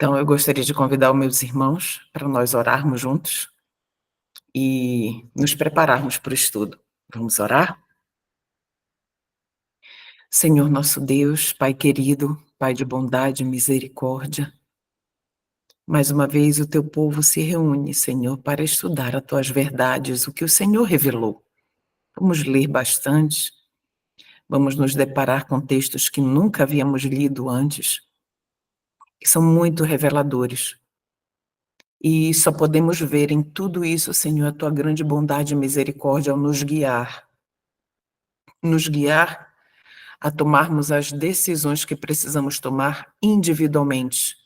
Então, eu gostaria de convidar os meus irmãos para nós orarmos juntos e nos prepararmos para o estudo. Vamos orar? Senhor nosso Deus, Pai querido, Pai de bondade e misericórdia, mais uma vez o teu povo se reúne, Senhor, para estudar as tuas verdades, o que o Senhor revelou. Vamos ler bastante, vamos nos deparar com textos que nunca havíamos lido antes, que são muito reveladores. E só podemos ver em tudo isso, Senhor, a tua grande bondade e misericórdia ao nos guiar a tomarmos as decisões que precisamos tomar individualmente,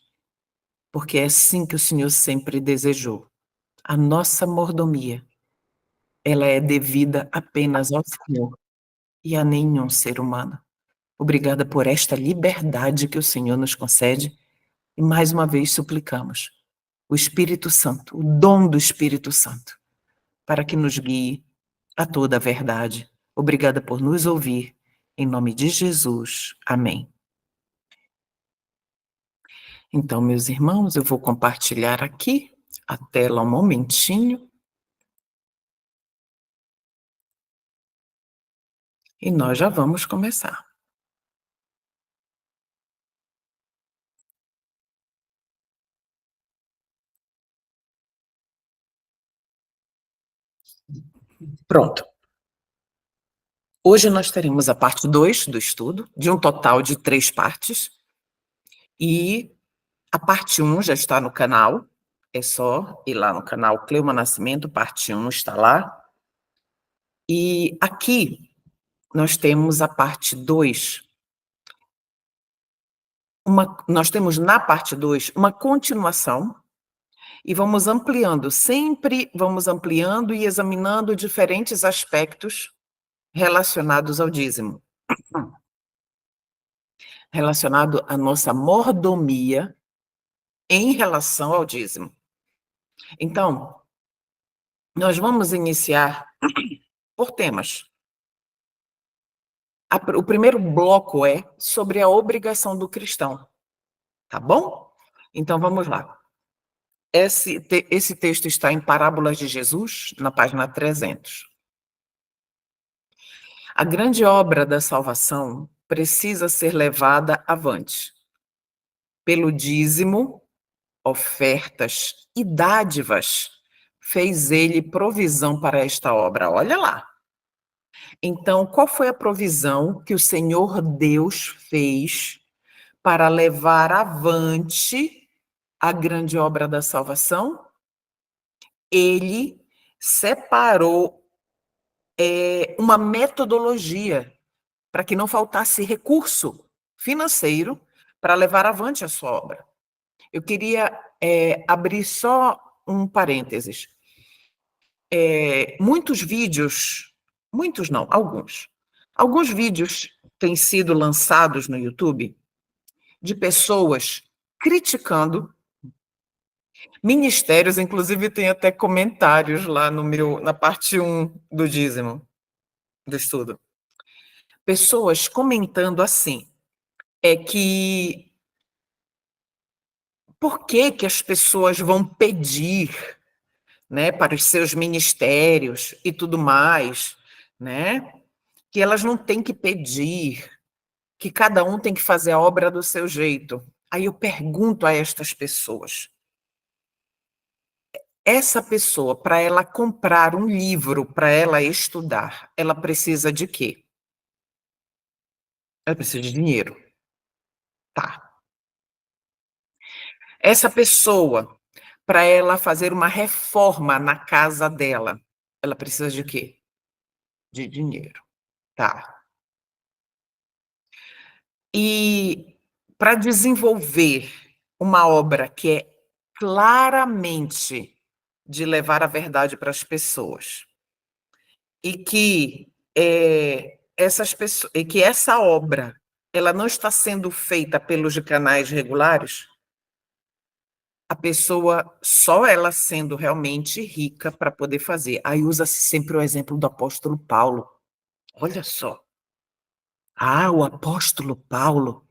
porque é assim que o Senhor sempre desejou. A nossa mordomia, ela é devida apenas ao Senhor e a nenhum ser humano. Obrigada por esta liberdade que o Senhor nos concede e mais uma vez suplicamos o Espírito Santo, o dom do Espírito Santo, para que nos guie a toda a verdade. Obrigada por nos ouvir. Em nome de Jesus. Amém. Então, meus irmãos, eu vou compartilhar aqui a tela um momentinho. E nós já vamos começar. Pronto. Hoje nós teremos a parte 2 do estudo, de um total de 3 partes. E a parte 1 já está no canal. É só ir lá no canal Cleuma Nascimento, parte 1 está lá. E aqui nós temos a parte 2. Nós temos na parte 2 uma continuação e vamos ampliando, sempre vamos ampliando e examinando diferentes aspectos relacionados ao dízimo, relacionado à nossa mordomia em relação ao dízimo. Então, nós vamos iniciar por temas. O primeiro bloco é sobre a obrigação do cristão, tá bom? Então, vamos lá. Esse texto está em Parábolas de Jesus, na página 300. A grande obra da salvação precisa ser levada avante. Pelo dízimo, ofertas e dádivas, fez ele provisão para esta obra. Olha lá. Então, qual foi a provisão que o Senhor Deus fez para levar avante a grande obra da salvação? Ele separou uma metodologia para que não faltasse recurso financeiro para levar avante a sua obra. Eu queria abrir só um parênteses. Muitos vídeos, muitos não, alguns vídeos têm sido lançados no YouTube de pessoas criticando ministérios, inclusive tem até comentários lá na parte 1 do dízimo, do estudo. Pessoas comentando assim, que por que que as pessoas vão pedir, né, para os seus ministérios e tudo mais, né, que elas não têm que pedir, que cada um tem que fazer a obra do seu jeito. Aí eu pergunto a estas pessoas, essa pessoa, para ela comprar um livro, para ela estudar, ela precisa de quê? Ela precisa de dinheiro. Tá. Essa pessoa, para ela fazer uma reforma na casa dela, ela precisa de quê? De dinheiro. Tá. E para desenvolver uma obra que é claramente de levar a verdade para as pessoas, e que essa obra ela não está sendo feita pelos canais regulares, a pessoa, só ela sendo realmente rica para poder fazer. Aí usa-se sempre o exemplo do apóstolo Paulo. Olha só. O apóstolo Paulo,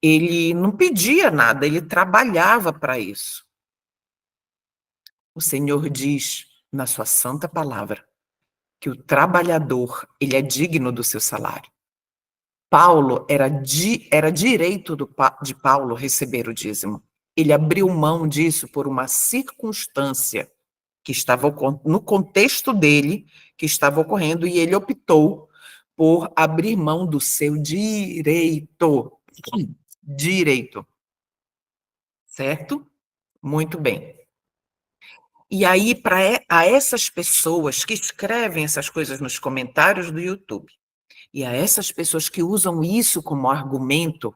Ele não pedia nada, ele trabalhava para isso. O Senhor diz na sua santa palavra que o trabalhador, ele é digno do seu salário. Paulo era direito de Paulo receber o dízimo. Ele abriu mão disso por uma circunstância que estava no contexto dele, que estava ocorrendo, e ele optou por abrir mão do seu direito. Direito, certo? Muito bem. E aí, para a essas pessoas que escrevem essas coisas nos comentários do YouTube, e a essas pessoas que usam isso como argumento,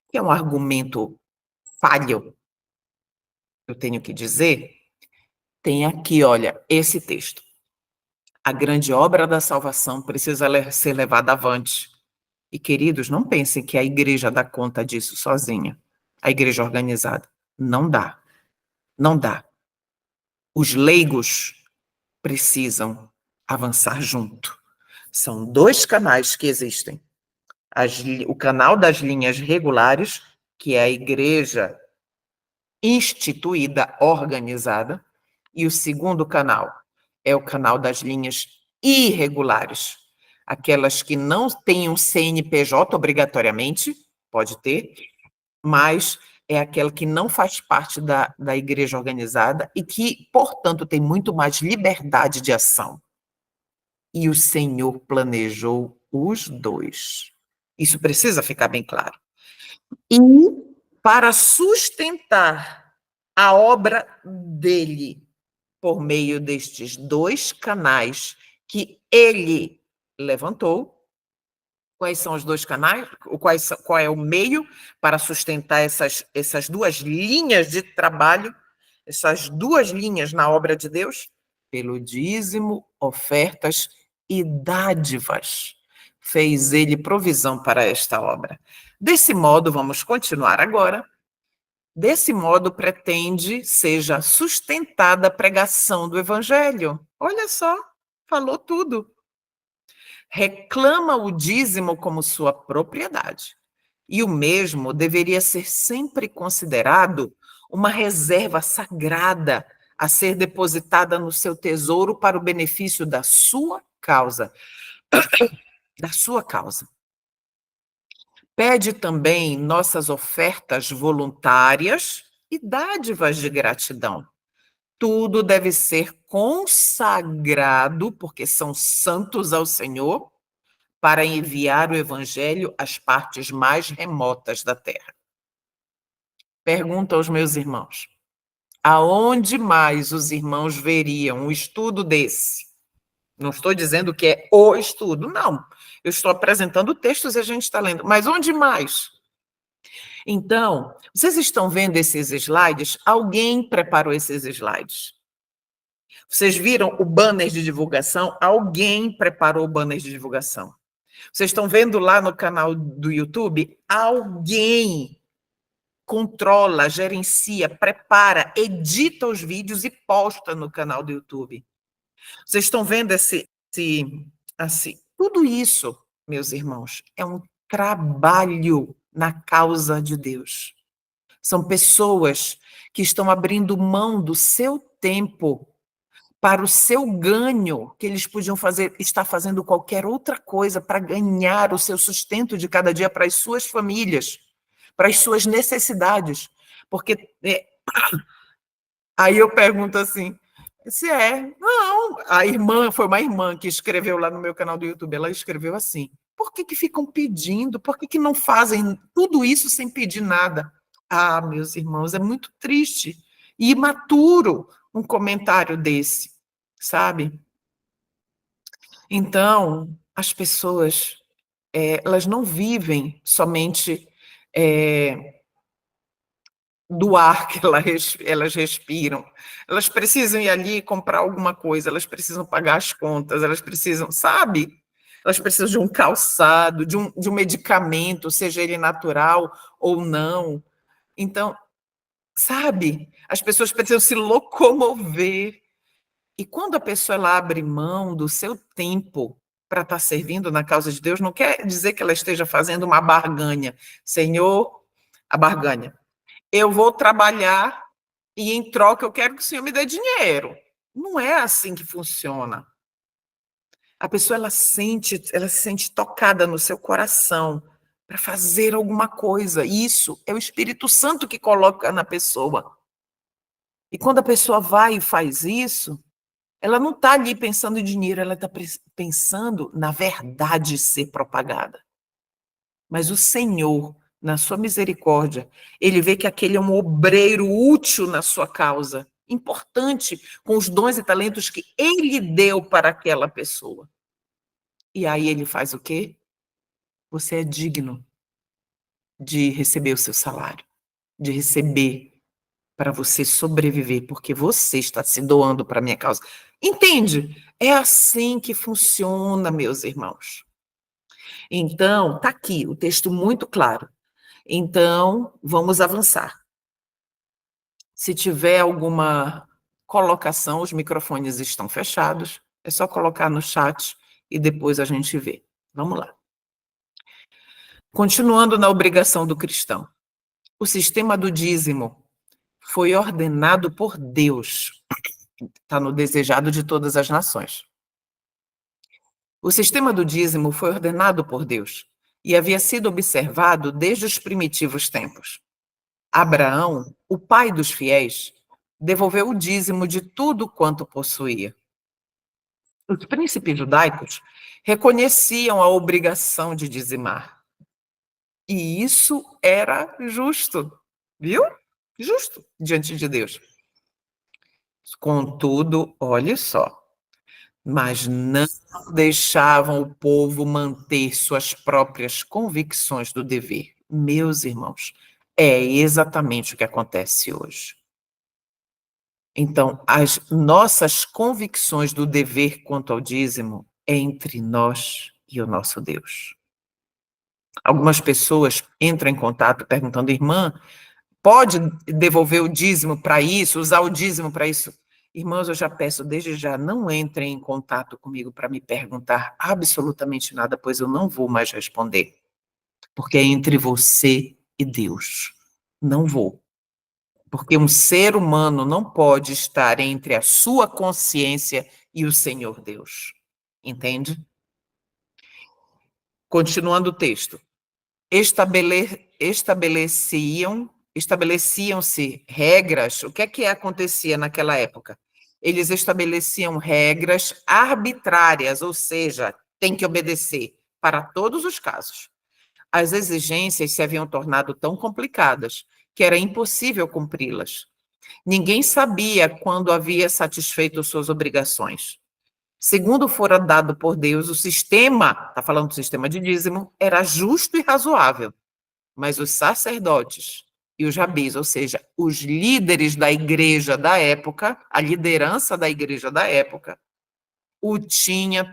que é um argumento falho, eu tenho que dizer, tem aqui, olha, esse texto. A grande obra da salvação precisa ser levada avante. E, queridos, não pensem que a igreja dá conta disso sozinha. A igreja organizada. Não dá. Não dá. Os leigos precisam avançar junto. São dois canais que existem. O canal das linhas regulares, que é a igreja instituída, organizada, e o segundo canal é o canal das linhas irregulares, aquelas que não têm um CNPJ obrigatoriamente, pode ter, mas é aquela que não faz parte da igreja organizada e que, portanto, tem muito mais liberdade de ação. E o Senhor planejou os dois. Isso precisa ficar bem claro. E para sustentar a obra dele por meio destes dois canais que ele levantou. Quais são os dois canais? Qual é o meio para sustentar essas duas linhas de trabalho, essas duas linhas na obra de Deus? Pelo dízimo, ofertas e dádivas. Fez ele provisão para esta obra. Desse modo, vamos continuar agora. Desse modo, pretende seja sustentada a pregação do Evangelho. Olha só, falou tudo. Reclama o dízimo como sua propriedade. E o mesmo deveria ser sempre considerado uma reserva sagrada a ser depositada no seu tesouro para o benefício da sua causa. Da sua causa. Pede também nossas ofertas voluntárias e dádivas de gratidão. Tudo deve ser consagrado, porque são santos ao Senhor, para enviar o evangelho às partes mais remotas da terra. Pergunto aos meus irmãos: aonde mais os irmãos veriam um estudo desse? Não estou dizendo que é o estudo, não. Eu estou apresentando textos e a gente está lendo. Mas onde mais? Então, vocês estão vendo esses slides? Alguém preparou esses slides. Vocês viram o banner de divulgação? Alguém preparou o banner de divulgação. Vocês estão vendo lá no canal do YouTube? Alguém controla, gerencia, prepara, edita os vídeos e posta no canal do YouTube. Vocês estão vendo assim, tudo isso, meus irmãos, é um trabalho na causa de Deus. São pessoas que estão abrindo mão do seu tempo para o seu ganho, que eles podiam estar fazendo qualquer outra coisa para ganhar o seu sustento de cada dia para as suas famílias, para as suas necessidades. Porque aí eu pergunto assim, se não, foi uma irmã que escreveu lá no meu canal do YouTube, ela escreveu assim, por que ficam pedindo, por que não fazem tudo isso sem pedir nada? Ah, meus irmãos, é muito triste e imaturo um comentário desse, sabe? Então, as pessoas, elas não vivem somente do ar que elas respiram. Elas precisam ir ali comprar alguma coisa, elas precisam pagar as contas, elas precisam, sabe? Elas precisam de um calçado, de um medicamento, seja ele natural ou não. Então, sabe? As pessoas precisam se locomover. E quando a pessoa ela abre mão do seu tempo para estar servindo na causa de Deus, não quer dizer que ela esteja fazendo uma barganha. Senhor, a barganha. Eu vou trabalhar e em troca eu quero que o Senhor me dê dinheiro. Não é assim que funciona. A pessoa ela se sente tocada no seu coração para fazer alguma coisa. Isso é o Espírito Santo que coloca na pessoa. E quando a pessoa vai e faz isso, ela não está ali pensando em dinheiro, ela está pensando na verdade ser propagada. Mas o Senhor, na sua misericórdia, ele vê que aquele é um obreiro útil na sua causa, importante, com os dons e talentos que ele deu para aquela pessoa. E aí ele faz o quê? Você é digno de receber o seu salário, de receber para você sobreviver, porque você está se doando para a minha causa. Entende? É assim que funciona, meus irmãos. Então, está aqui o texto muito claro. Então, vamos avançar. Se tiver alguma colocação, os microfones estão fechados, é só colocar no chat e depois a gente vê. Vamos lá. Continuando na obrigação do cristão. O sistema do dízimo foi ordenado por Deus. Está no desejado de todas as nações. O sistema do dízimo foi ordenado por Deus e havia sido observado desde os primitivos tempos. Abraão, o pai dos fiéis, devolveu o dízimo de tudo quanto possuía. Os príncipes judaicos reconheciam a obrigação de dizimar. E isso era justo, viu? Justo diante de Deus. Contudo, olhe só, mas não deixavam o povo manter suas próprias convicções do dever. Meus irmãos, é exatamente o que acontece hoje. Então, as nossas convicções do dever quanto ao dízimo é entre nós e o nosso Deus. Algumas pessoas entram em contato perguntando, irmã, pode devolver o dízimo para isso, usar o dízimo para isso? Irmãos, eu já peço desde já, não entrem em contato comigo para me perguntar absolutamente nada, pois eu não vou mais responder. Porque é entre você e Deus. Não vou. Porque um ser humano não pode estar entre a sua consciência e o Senhor Deus. Entende? Continuando o texto. Estabeleciam-se regras. O que acontecia naquela época? Eles estabeleciam regras arbitrárias, ou seja, tem que obedecer para todos os casos. As exigências se haviam tornado tão complicadas que era impossível cumpri-las. Ninguém sabia quando havia satisfeito suas obrigações. Segundo fora dado por Deus, o sistema, está falando do sistema de dízimo, era justo e razoável. Mas os sacerdotes e os rabis, ou seja, os líderes da igreja da época, a liderança da igreja da época, tinham,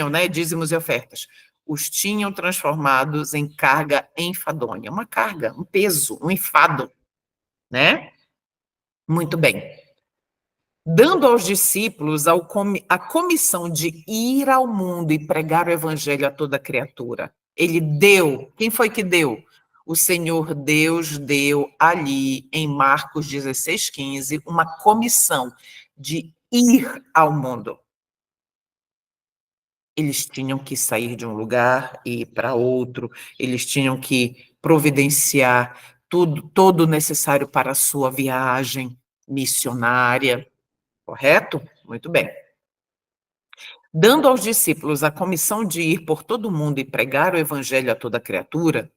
né, dízimos e ofertas, os tinham transformados em carga enfadonha, uma carga, um peso, um enfado, né? Muito bem. Dando aos discípulos a comissão de ir ao mundo e pregar o evangelho a toda criatura. Ele deu. Quem foi que deu? O Senhor Deus deu ali, em Marcos 16:15, uma comissão de ir ao mundo. Eles tinham que sair de um lugar e ir para outro, eles tinham que providenciar todo o necessário para a sua viagem missionária. Correto? Muito bem. Dando aos discípulos a comissão de ir por todo o mundo e pregar o evangelho a toda criatura,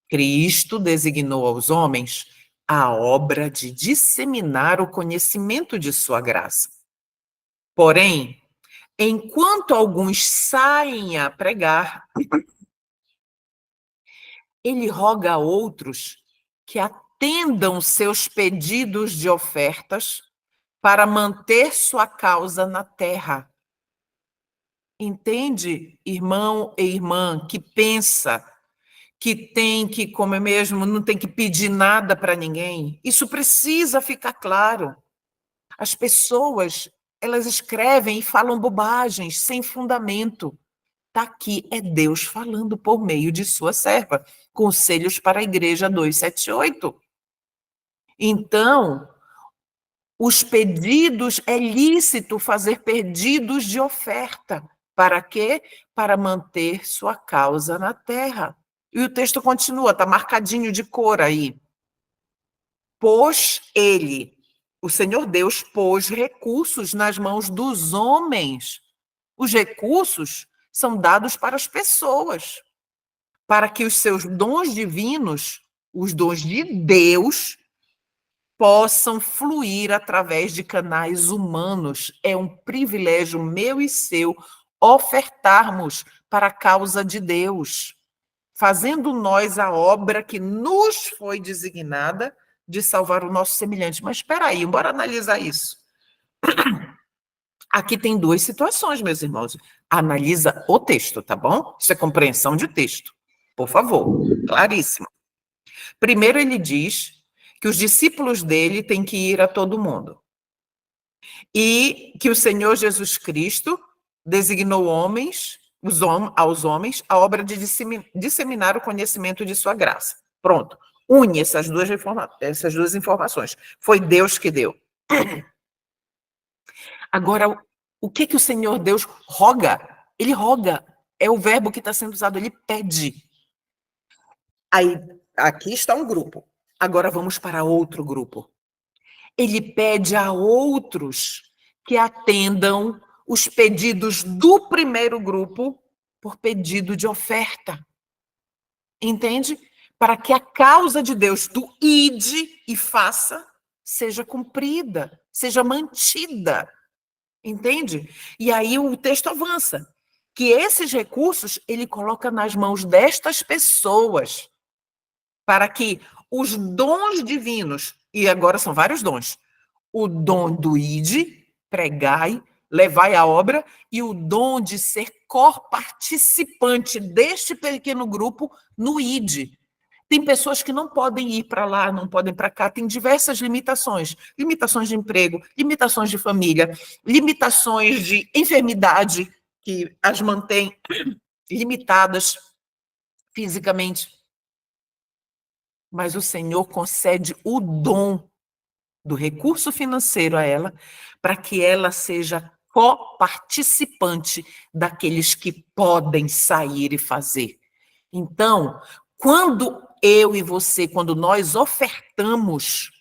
Cristo designou aos homens a obra de disseminar o conhecimento de sua graça. Porém, enquanto alguns saem a pregar, ele roga a outros que atendam seus pedidos de ofertas para manter sua causa na terra. Entende, irmão e irmã, que pensa que tem que, como é mesmo, não tem que pedir nada para ninguém? Isso precisa ficar claro. As pessoas, Elas escrevem e falam bobagens, sem fundamento. Está aqui, é Deus falando por meio de sua serva. Conselhos para a Igreja 278. Então, os pedidos, é lícito fazer pedidos de oferta. Para quê? Para manter sua causa na terra. E o texto continua, está marcadinho de cor aí. Pôs ele, o Senhor Deus, pôs recursos nas mãos dos homens. Os recursos são dados para as pessoas, para que os seus dons divinos, os dons de Deus, possam fluir através de canais humanos. É um privilégio meu e seu ofertarmos para a causa de Deus, fazendo nós a obra que nos foi designada de salvar o nosso semelhante. Mas espera aí, bora analisar isso. Aqui tem duas situações, meus irmãos. Analisa o texto, tá bom? Isso é compreensão de texto. Por favor, claríssimo. Primeiro ele diz que os discípulos dele têm que ir a todo mundo. E que o Senhor Jesus Cristo designou aos homens a obra de disseminar o conhecimento de sua graça. Pronto. Une essas duas informações. Foi Deus que deu. Agora, o que o Senhor Deus roga? Ele roga. É o verbo que está sendo usado, ele pede. Aí, aqui está um grupo. Agora vamos para outro grupo. Ele pede a outros que atendam os pedidos do primeiro grupo por pedido de oferta. Entende? Para que a causa de Deus do ide e faça seja cumprida, seja mantida. Entende? E aí o texto avança, que esses recursos ele coloca nas mãos destas pessoas, para que os dons divinos, e agora são vários dons, o dom do ide, pregai, levai a obra, e o dom de ser co-participante deste pequeno grupo no ide. Tem pessoas que não podem ir para lá, não podem para cá, tem diversas limitações. Limitações de emprego, limitações de família, limitações de enfermidade, que as mantém limitadas fisicamente. Mas o Senhor concede o dom do recurso financeiro a ela, para que ela seja co-participante daqueles que podem sair e fazer. Então, quando eu e você, quando nós ofertamos,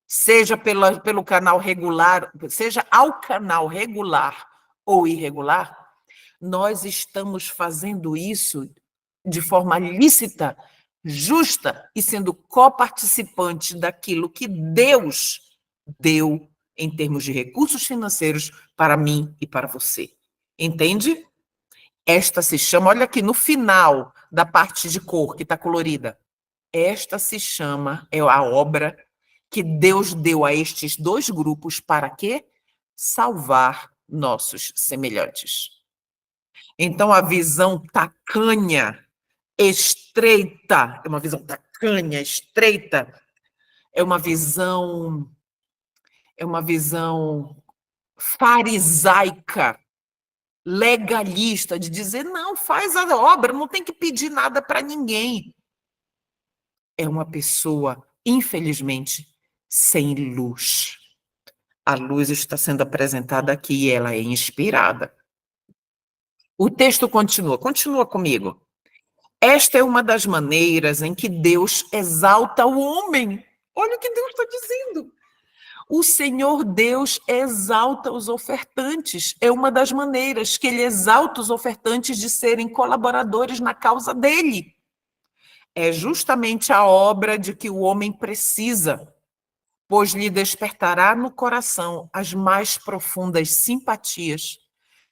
seja pelo canal regular, seja ao canal regular ou irregular, nós estamos fazendo isso de forma lícita, justa e sendo coparticipante daquilo que Deus deu em termos de recursos financeiros para mim e para você. Entende? Esta se chama, olha aqui no final da parte de cor que está colorida. Esta se chama, é a obra que Deus deu a estes dois grupos para quê? Salvar nossos semelhantes. Então, a visão tacanha, estreita, é uma visão tacanha, estreita, é uma visão farisaica, legalista, de dizer, não, faz a obra, não tem que pedir nada para ninguém. É uma pessoa, infelizmente, sem luz. A luz está sendo apresentada aqui e ela é inspirada. O texto continua comigo. Esta é uma das maneiras em que Deus exalta o homem. Olha o que Deus está dizendo. O Senhor Deus exalta os ofertantes. É uma das maneiras que ele exalta os ofertantes de serem colaboradores na causa dele. É justamente a obra de que o homem precisa, pois lhe despertará no coração as mais profundas simpatias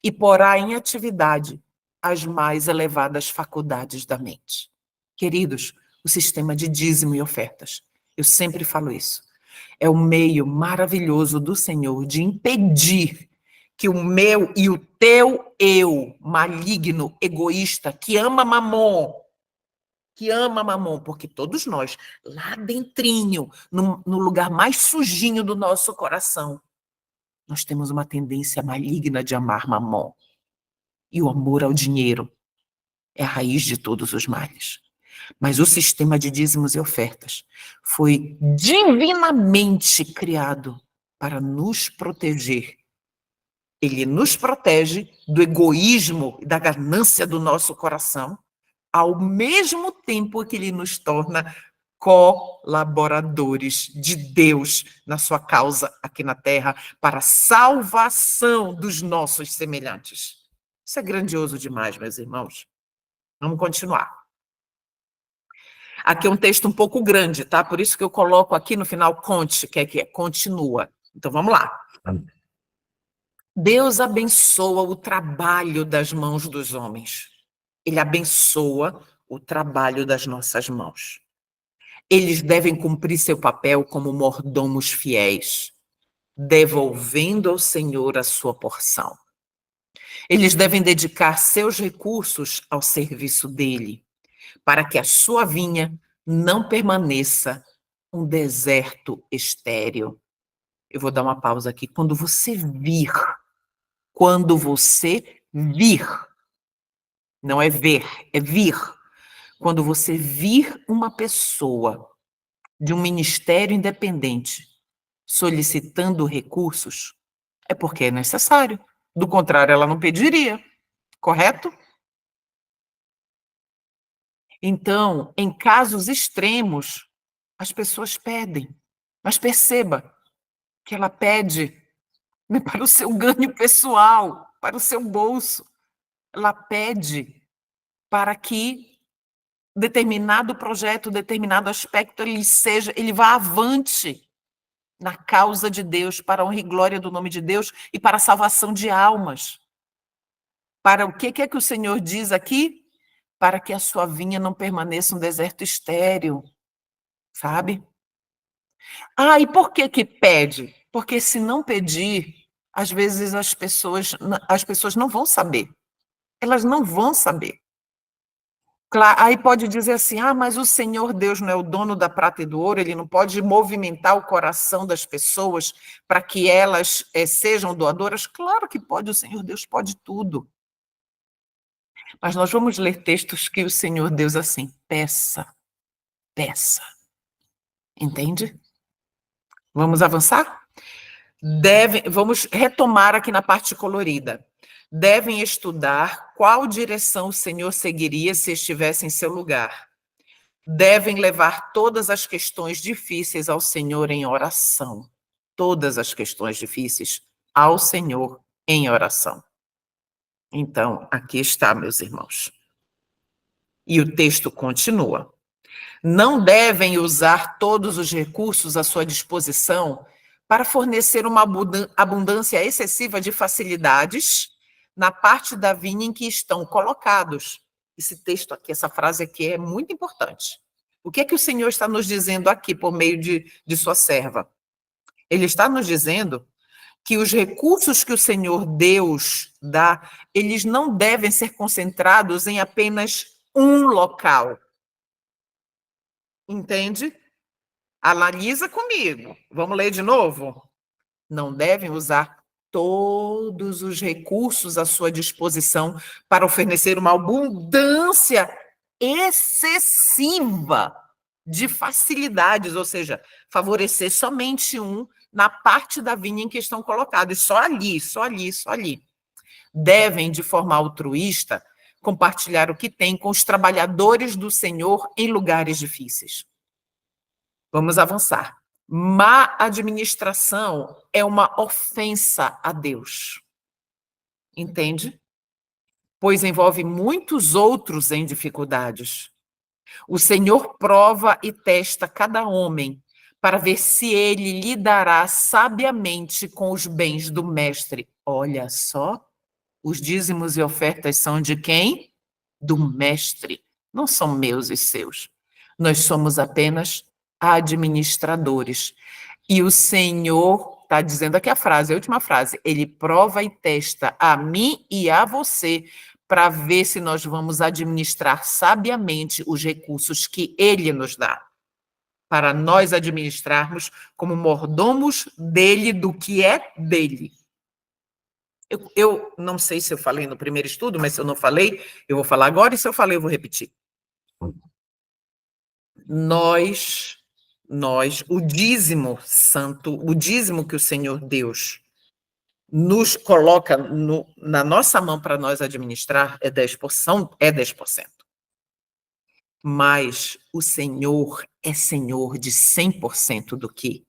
e porá em atividade as mais elevadas faculdades da mente. Queridos, o sistema de dízimo e ofertas, eu sempre falo isso, é o meio maravilhoso do Senhor de impedir que o meu e o teu eu maligno, egoísta, que ama mamon, porque todos nós, lá dentrinho, no lugar mais sujinho do nosso coração, Nós temos uma tendência maligna de amar mamon. E o amor ao dinheiro é a raiz de todos os males. Mas o sistema de dízimos e ofertas foi divinamente criado para nos proteger. Ele nos protege do egoísmo e da ganância do nosso coração, ao mesmo tempo que ele nos torna colaboradores de Deus na sua causa aqui na terra, para a salvação dos nossos semelhantes. Isso é grandioso demais, meus irmãos. Vamos continuar. Aqui é um texto um pouco grande, tá? Por isso que eu coloco aqui no final conte, que é continua. Então vamos lá. Deus abençoa o trabalho das mãos dos homens. Ele abençoa o trabalho das nossas mãos. Eles devem cumprir seu papel como mordomos fiéis, devolvendo ao Senhor a sua porção. Eles devem dedicar seus recursos ao serviço dele, para que a sua vinha não permaneça um deserto estéril. Eu vou dar uma pausa aqui. Quando você vir, não é ver, é vir. Quando você vir uma pessoa de um ministério independente solicitando recursos, é porque é necessário. Do contrário, ela não pediria, correto? Então, em casos extremos, as pessoas pedem. Mas perceba que ela pede para o seu ganho pessoal, para o seu bolso. Ela pede para que determinado projeto, determinado aspecto, ele vá avante na causa de Deus, para a honra e glória do nome de Deus e para a salvação de almas. Para o que é que o Senhor diz aqui? Para que a sua vinha não permaneça um deserto estéril, sabe? Ah, e por que pede? Porque se não pedir, às vezes as pessoas não vão saber. Elas não vão saber. Claro, aí pode dizer assim, mas o Senhor Deus não é o dono da prata e do ouro, ele não pode movimentar o coração das pessoas para que elas sejam doadoras? Claro que pode, o Senhor Deus pode tudo. Mas nós vamos ler textos que o Senhor Deus assim, peça, peça. Entende? Vamos avançar? Vamos retomar aqui na parte colorida. Devem estudar qual direção o Senhor seguiria se estivesse em seu lugar. Devem levar todas as questões difíceis ao Senhor em oração. Todas as questões difíceis ao Senhor em oração. Então, aqui está, meus irmãos. E o texto continua. Não devem usar todos os recursos à sua disposição para fornecer uma abundância excessiva de facilidades na parte da vinha em que estão colocados. Esse texto aqui, essa frase aqui é muito importante. O que é que o Senhor está nos dizendo aqui por meio de sua serva? Ele está nos dizendo que os recursos que o Senhor Deus dá, eles não devem ser concentrados em apenas um local. Entende? Analisa comigo. Vamos ler de novo? Não devem usar todos os recursos à sua disposição para oferecer uma abundância excessiva de facilidades, ou seja, favorecer somente um na parte da vinha em que estão colocados, e só ali, só ali, só ali. Devem, de forma altruísta, compartilhar o que têm com os trabalhadores do Senhor em lugares difíceis. Vamos avançar. Má administração é uma ofensa a Deus. Entende? Pois envolve muitos outros em dificuldades. O Senhor prova e testa cada homem para ver se ele lidará sabiamente com os bens do mestre. Olha só, os dízimos e ofertas são de quem? Do mestre, não são meus e seus. Nós somos apenas administradores. E o Senhor está dizendo aqui a frase, a última frase, ele prova e testa a mim e a você para ver se nós vamos administrar sabiamente os recursos que ele nos dá, para nós administrarmos como mordomos dele, do que é dele. Eu não sei se eu falei no primeiro estudo, mas se eu não falei, eu vou falar agora, e se eu falei, eu vou repetir. Nós, o dízimo santo, o dízimo que o Senhor Deus nos coloca na nossa mão para nós administrar é 10%, é 10%. Mas o Senhor é Senhor de 100% do que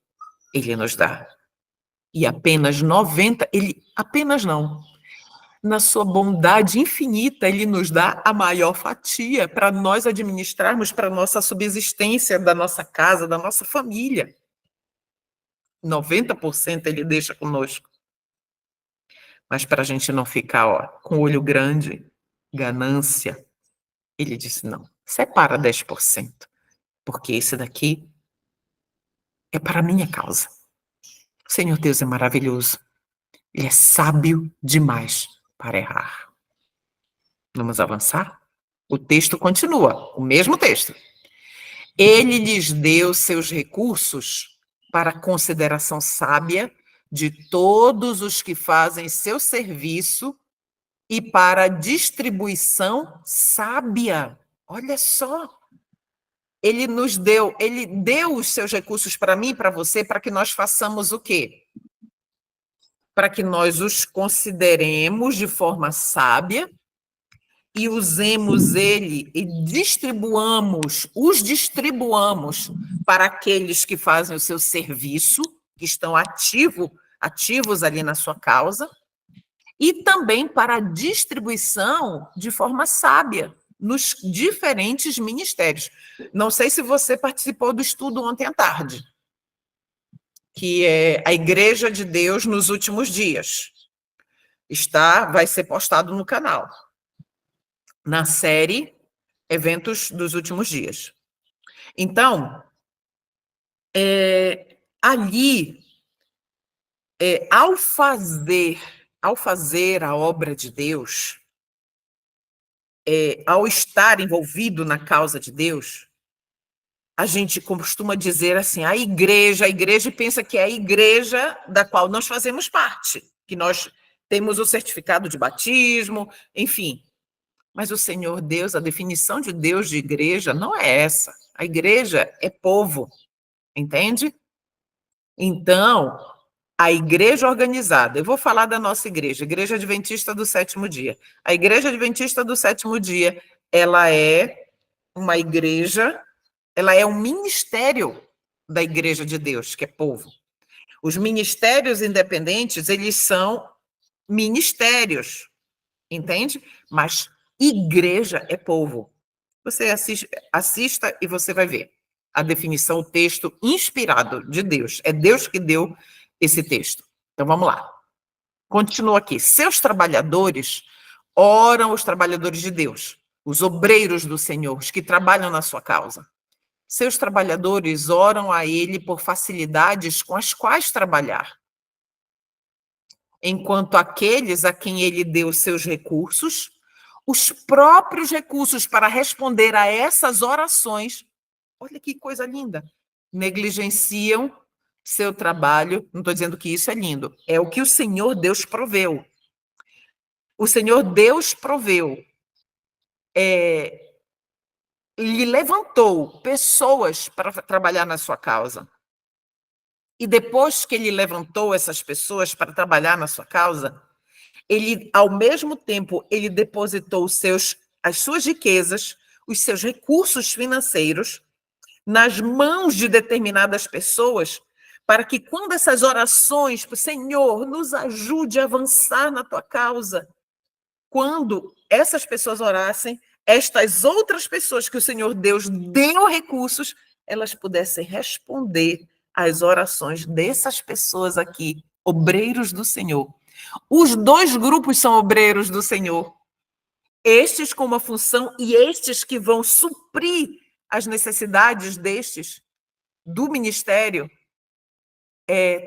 Ele nos dá. E apenas 90%, apenas não, na sua bondade infinita, Ele nos dá a maior fatia para nós administrarmos para a nossa subsistência, da nossa casa, da nossa família. 90% Ele deixa conosco. Mas para a gente não ficar com o olho grande, ganância, Ele disse, não, separa 10%, porque esse daqui é para a minha causa. O Senhor Deus é maravilhoso. Ele é sábio demais para errar. Vamos avançar? O texto continua, o mesmo texto. Ele lhes deu seus recursos para consideração sábia de todos os que fazem seu serviço e para distribuição sábia. Olha só. Ele deu os seus recursos para mim e para você, para que nós façamos o quê? Para que nós os consideremos de forma sábia e usemos ele e os distribuamos para aqueles que fazem o seu serviço, que estão ativos ali na sua causa, e também para a distribuição de forma sábia nos diferentes ministérios. Não sei se você participou do estudo ontem à tarde, que é a Igreja de Deus nos Últimos Dias. Vai ser postado no canal, na série Eventos dos Últimos Dias. Então, ali, ao fazer a obra de Deus, ao estar envolvido na causa de Deus, a gente costuma dizer assim, a igreja pensa que é a igreja da qual nós fazemos parte, que nós temos o certificado de batismo, enfim. Mas o Senhor Deus, a definição de Deus de igreja não é essa. A igreja é povo, entende? Então, a igreja organizada, eu vou falar da nossa igreja, Igreja Adventista do Sétimo Dia. A Igreja Adventista do Sétimo Dia, ela é uma igreja, ela é um ministério da Igreja de Deus, que é povo. Os ministérios independentes, eles são ministérios, entende? Mas igreja é povo. Você assista e você vai ver a definição, o texto inspirado de Deus. É Deus que deu esse texto. Então, vamos lá. Continua aqui. Seus trabalhadores oram os trabalhadores de Deus, os obreiros do Senhor, os que trabalham na sua causa. Seus trabalhadores oram a Ele por facilidades com as quais trabalhar. Enquanto aqueles a quem Ele deu seus recursos, os próprios recursos para responder a essas orações, olha que coisa linda, negligenciam seu trabalho. Não estou dizendo que isso é lindo, é o que o Senhor Deus proveu. O Senhor Deus proveu, lhe levantou pessoas para trabalhar na sua causa. E depois que ele levantou essas pessoas para trabalhar na sua causa, ele, ao mesmo tempo, ele depositou as suas riquezas, os seus recursos financeiros nas mãos de determinadas pessoas, para que quando essas orações, Senhor, nos ajude a avançar na tua causa, quando essas pessoas orassem, estas outras pessoas que o Senhor Deus deu recursos, elas pudessem responder às orações dessas pessoas aqui, obreiros do Senhor. Os dois grupos são obreiros do Senhor. Estes com uma função e estes que vão suprir as necessidades destes do ministério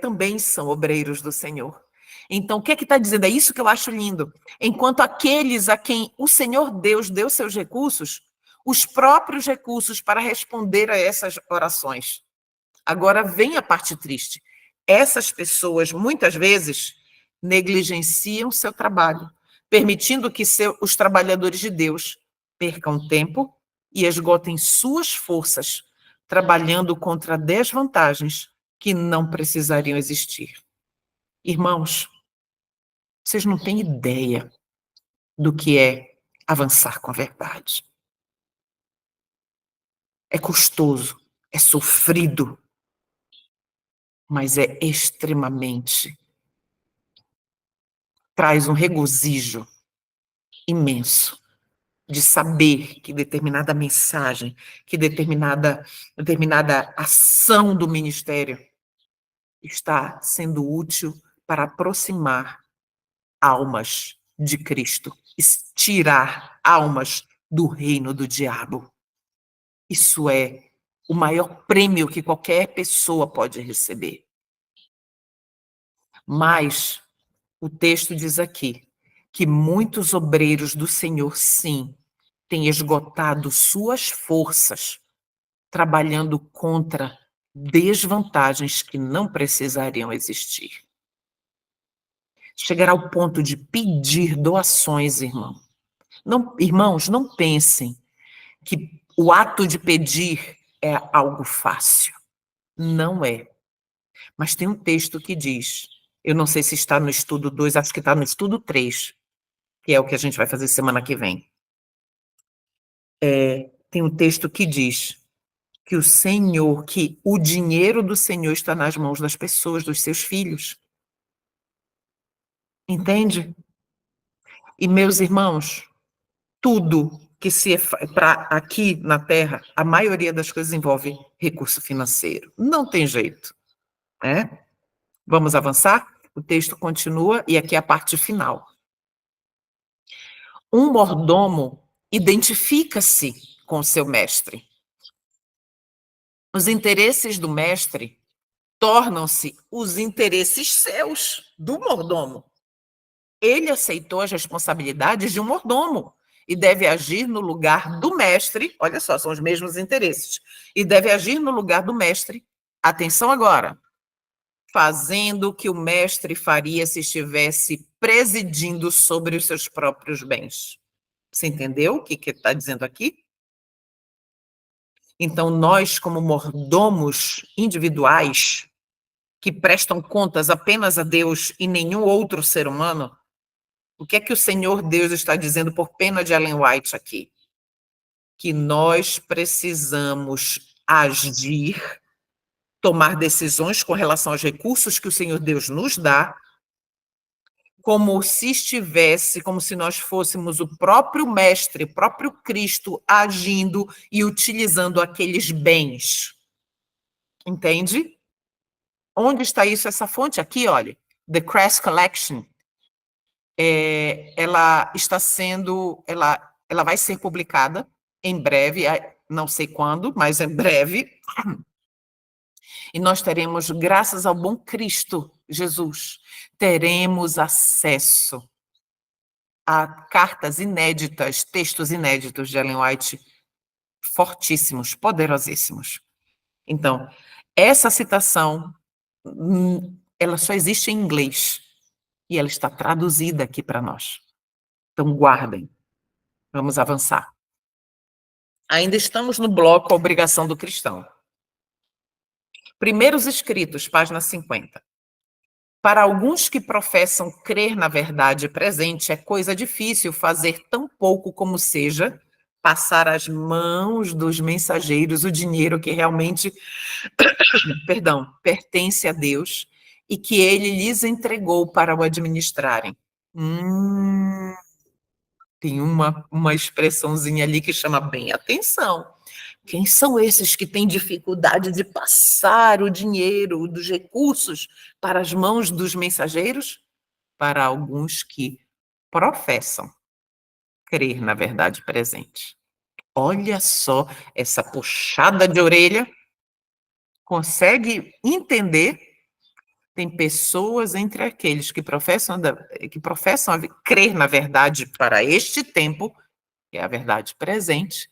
também são obreiros do Senhor. Então, o que é que está dizendo? É isso que eu acho lindo. Enquanto aqueles a quem o Senhor Deus deu seus recursos, os próprios recursos para responder a essas orações. Agora vem a parte triste. Essas pessoas, muitas vezes, negligenciam seu trabalho, permitindo que os trabalhadores de Deus percam tempo e esgotem suas forças, trabalhando contra desvantagens que não precisariam existir. Irmãos, vocês não têm ideia do que é avançar com a verdade. É custoso, é sofrido, mas é extremamente, traz um regozijo imenso de saber que determinada mensagem, que determinada ação do ministério está sendo útil para aproximar almas de Cristo, tirar almas do reino do diabo. Isso é o maior prêmio que qualquer pessoa pode receber. Mas o texto diz aqui que muitos obreiros do Senhor, sim, têm esgotado suas forças, trabalhando contra desvantagens que não precisariam existir. Chegará ao ponto de pedir doações, irmãos, não pensem que o ato de pedir é algo fácil. Não é. Mas tem um texto que diz, eu não sei se está no estudo 2, acho que está no estudo 3, que é o que a gente vai fazer semana que vem. Tem um texto que diz que o dinheiro do Senhor está nas mãos das pessoas, dos seus filhos. Entende? E, meus irmãos, tudo que se para aqui na Terra, a maioria das coisas envolve recurso financeiro. Não tem jeito, né? Vamos avançar? O texto continua e aqui é a parte final. Um mordomo identifica-se com seu mestre. Os interesses do mestre tornam-se os interesses seus, do mordomo. Ele aceitou as responsabilidades de um mordomo e deve agir no lugar do mestre. Olha só, são os mesmos interesses. E deve agir no lugar do mestre. Atenção agora. Fazendo o que o mestre faria se estivesse presidindo sobre os seus próprios bens. Você entendeu o que está dizendo aqui? Então, nós, como mordomos individuais, que prestam contas apenas a Deus e nenhum outro ser humano, o que é que o Senhor Deus está dizendo por pena de Ellen White aqui? Que nós precisamos agir, tomar decisões com relação aos recursos que o Senhor Deus nos dá, como se nós fôssemos o próprio Mestre, o próprio Cristo, agindo e utilizando aqueles bens. Entende? Onde está isso? Essa fonte aqui, olha, The Crest Collection, ela está sendo, ela vai ser publicada em breve, não sei quando, mas em breve, e nós teremos, graças ao bom Cristo Jesus, teremos acesso a cartas inéditas, textos inéditos de Ellen White, fortíssimos, poderosíssimos. Então, essa citação, ela só existe em inglês, e ela está traduzida aqui para nós. Então, guardem. Vamos avançar. Ainda estamos no bloco A Obrigação do Cristão. Primeiros Escritos, página 50. Para alguns que professam crer na verdade presente, é coisa difícil fazer tão pouco como seja passar às mãos dos mensageiros o dinheiro que realmente, pertence a Deus e que ele lhes entregou para o administrarem. Tem uma expressãozinha ali que chama bem atenção. Quem são esses que têm dificuldade de passar o dinheiro dos recursos para as mãos dos mensageiros? Para alguns que professam crer na verdade presente. Olha só essa puxada de orelha. Consegue entender? Tem pessoas entre aqueles que professam crer na verdade para este tempo, que é a verdade presente,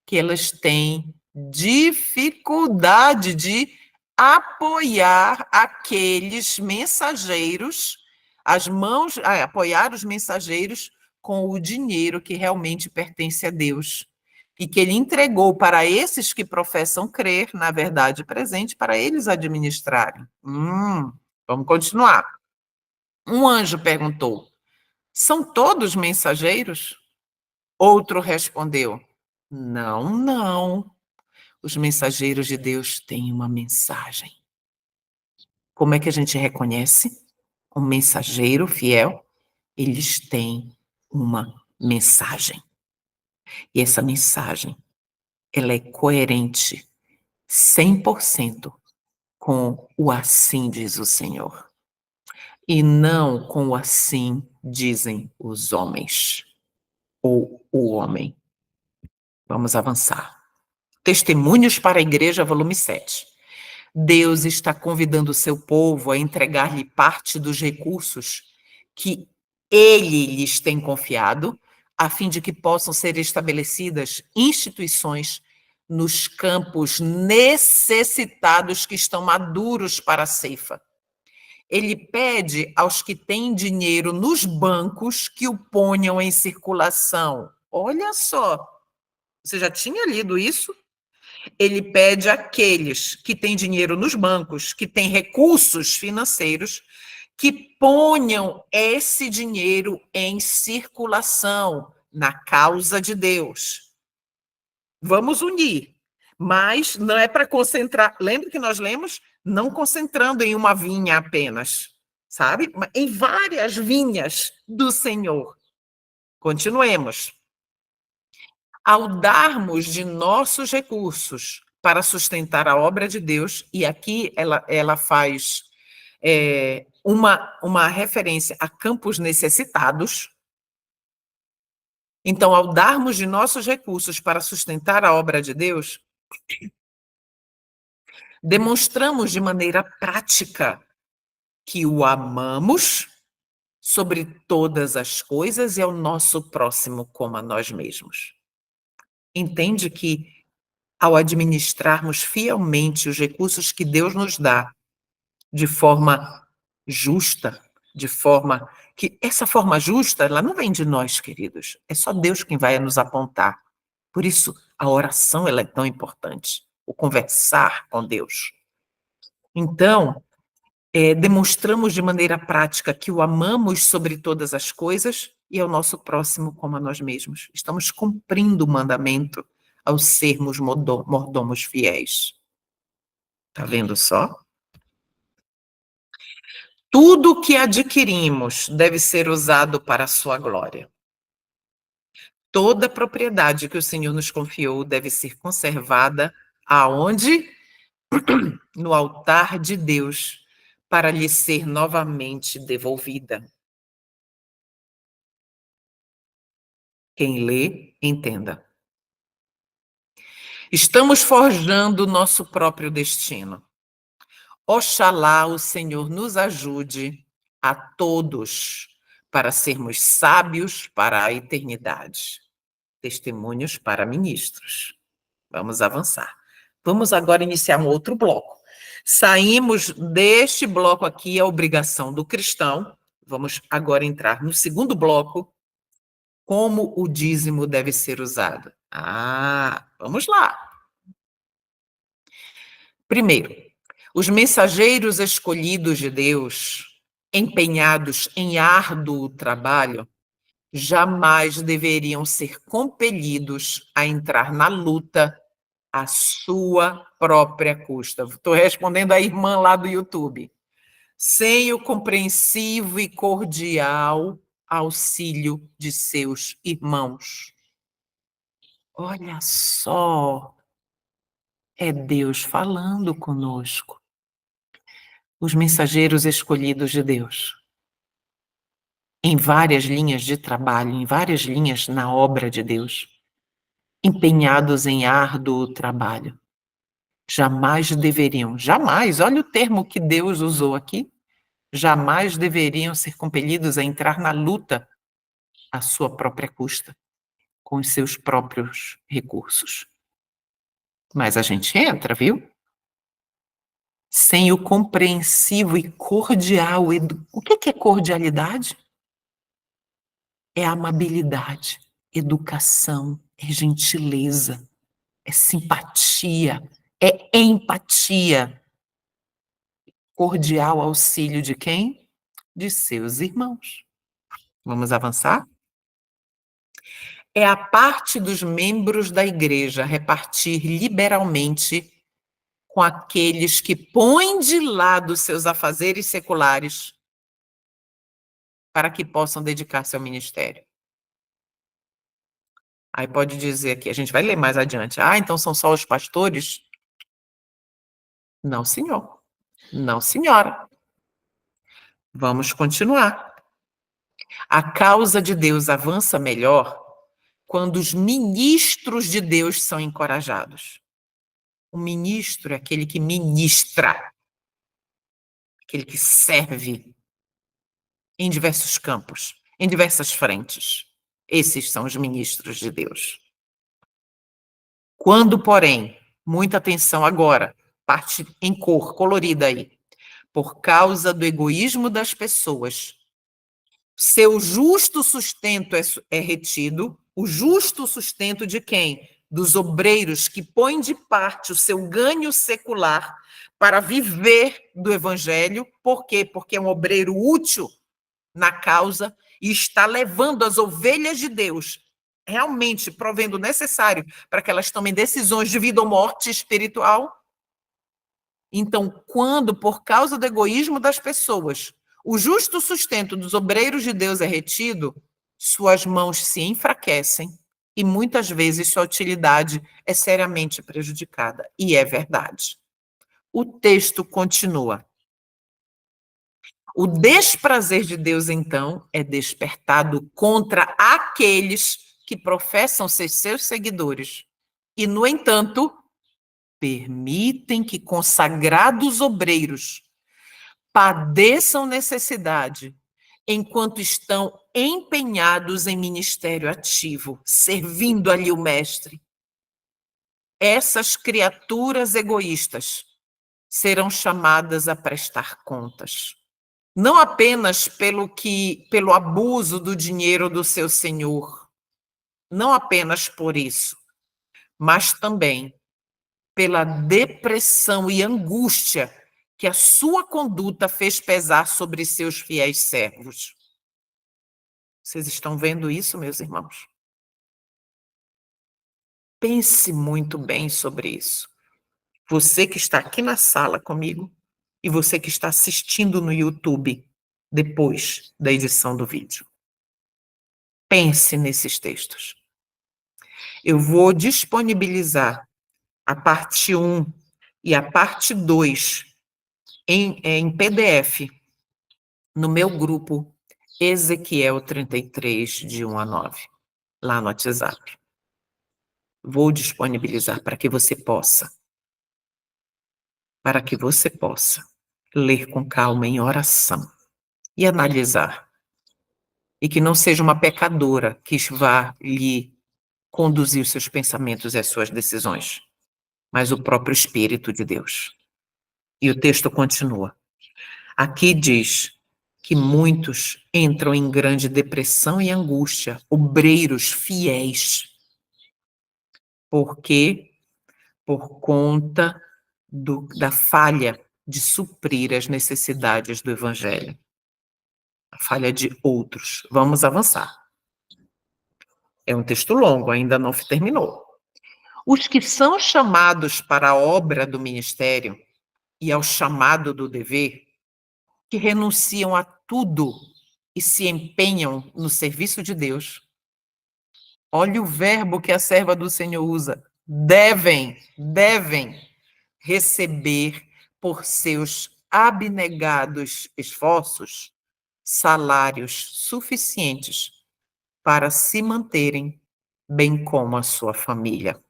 que elas têm dificuldade de apoiar aqueles mensageiros apoiar os mensageiros com o dinheiro que realmente pertence a Deus e que ele entregou para esses que professam crer na verdade presente para eles administrarem. Vamos continuar. Um anjo perguntou: são todos mensageiros? Outro respondeu: não, não. Os mensageiros de Deus têm uma mensagem. Como é que a gente reconhece um mensageiro fiel? Eles têm uma mensagem. E essa mensagem, ela é coerente 100% com o assim diz o Senhor. E não com o assim dizem os homens, ou o homem. Vamos avançar. Testemunhos para a Igreja, volume 7. Deus está convidando o seu povo a entregar-lhe parte dos recursos que ele lhes tem confiado, a fim de que possam ser estabelecidas instituições nos campos necessitados que estão maduros para a ceifa. Ele pede aos que têm dinheiro nos bancos que o ponham em circulação. Olha só, você já tinha lido isso? Ele pede àqueles que têm dinheiro nos bancos, que têm recursos financeiros, que ponham esse dinheiro em circulação na causa de Deus. Vamos unir, mas não é para concentrar. Lembra que nós lemos? Não concentrando em uma vinha apenas, sabe? Em várias vinhas do Senhor. Continuemos. Ao darmos de nossos recursos para sustentar a obra de Deus, e aqui ela faz uma referência a campos necessitados. Então, ao darmos de nossos recursos para sustentar a obra de Deus, demonstramos de maneira prática que o amamos sobre todas as coisas e ao nosso próximo como a nós mesmos. Entende que, ao administrarmos fielmente os recursos que Deus nos dá, de forma justa, de forma que essa forma justa, ela não vem de nós, queridos. É só Deus quem vai nos apontar. Por isso, a oração ela é tão importante, o conversar com Deus. Então, demonstramos de maneira prática que o amamos sobre todas as coisas e ao nosso próximo como a nós mesmos. Estamos cumprindo o mandamento ao sermos mordomos fiéis. Está vendo só? Tudo que adquirimos deve ser usado para a sua glória. Toda propriedade que o Senhor nos confiou deve ser conservada aonde? No altar de Deus, para lhe ser novamente devolvida. Quem lê, entenda. Estamos forjando o nosso próprio destino. Oxalá o Senhor nos ajude a todos para sermos sábios para a eternidade. Testemunhos para ministros. Vamos avançar. Vamos agora iniciar um outro bloco. Saímos deste bloco aqui, a obrigação do cristão. Vamos agora entrar no segundo bloco, como o dízimo deve ser usado. Vamos lá. Primeiro, os mensageiros escolhidos de Deus, empenhados em árduo trabalho, jamais deveriam ser compelidos a entrar na luta à sua própria custa. Estou respondendo à irmã lá do YouTube. Sem o compreensivo e cordial auxílio de seus irmãos. Olha só, é Deus falando conosco. Os mensageiros escolhidos de Deus. Em várias linhas de trabalho, em várias linhas na obra de Deus. Empenhados em árduo trabalho. Jamais deveriam, jamais, olha o termo que Deus usou aqui, jamais deveriam ser compelidos a entrar na luta à sua própria custa, com os seus próprios recursos. Mas a gente entra, viu? sem o compreensivo e cordial. O que é cordialidade? É amabilidade, educação, é gentileza, é simpatia, é empatia. Cordial auxílio de quem? De seus irmãos. Vamos avançar? É a parte dos membros da igreja repartir liberalmente com aqueles que põem de lado seus afazeres seculares para que possam dedicar-se ao ministério. Aí pode dizer aqui, a gente vai ler mais adiante. Ah, então são só os pastores? Não, senhor. Não, senhora. Vamos continuar. A causa de Deus avança melhor quando os ministros de Deus são encorajados. O ministro é aquele que ministra, aquele que serve em diversos campos, em diversas frentes. Esses são os ministros de Deus. Quando, porém, muita atenção agora, parte em cor, colorida aí, por causa do egoísmo das pessoas, seu justo sustento é retido, o justo sustento de quem? Dos obreiros que põem de parte o seu ganho secular para viver do evangelho. Por quê? Porque é um obreiro útil na causa e está levando as ovelhas de Deus, realmente provendo o necessário para que elas tomem decisões de vida ou morte espiritual. Então, quando, por causa do egoísmo das pessoas, o justo sustento dos obreiros de Deus é retido, suas mãos se enfraquecem e muitas vezes sua utilidade é seriamente prejudicada. E é verdade. O texto continua. O desprazer de Deus, então, é despertado contra aqueles que professam ser seus seguidores e, no entanto, permitem que consagrados obreiros padeçam necessidade enquanto estão empenhados em ministério ativo, servindo ali o mestre. Essas criaturas egoístas serão chamadas a prestar contas. Não apenas pelo abuso do dinheiro do seu senhor, não apenas por isso, mas também pela depressão e angústia que a sua conduta fez pesar sobre seus fiéis servos. Vocês estão vendo isso, meus irmãos? Pense muito bem sobre isso. Você que está aqui na sala comigo e você que está assistindo no YouTube depois da edição do vídeo. Pense nesses textos. Eu vou disponibilizar a parte 1 e a parte 2 em PDF no meu grupo Ezequiel 33, de 1 a 9, lá no WhatsApp. Vou disponibilizar para que você possa ler com calma em oração e analisar. E que não seja uma pecadora que vá lhe conduzir os seus pensamentos e as suas decisões, mas o próprio Espírito de Deus. E o texto continua. Aqui diz que muitos entram em grande depressão e angústia, obreiros fiéis. Por quê? Por conta da falha de suprir as necessidades do Evangelho. A falha de outros. Vamos avançar. É um texto longo, ainda não terminou. Os que são chamados para a obra do ministério e ao chamado do dever, que renunciam a tudo e se empenham no serviço de Deus. Olha o verbo que a serva do Senhor usa. Devem receber por seus abnegados esforços salários suficientes para se manterem, bem como a sua família.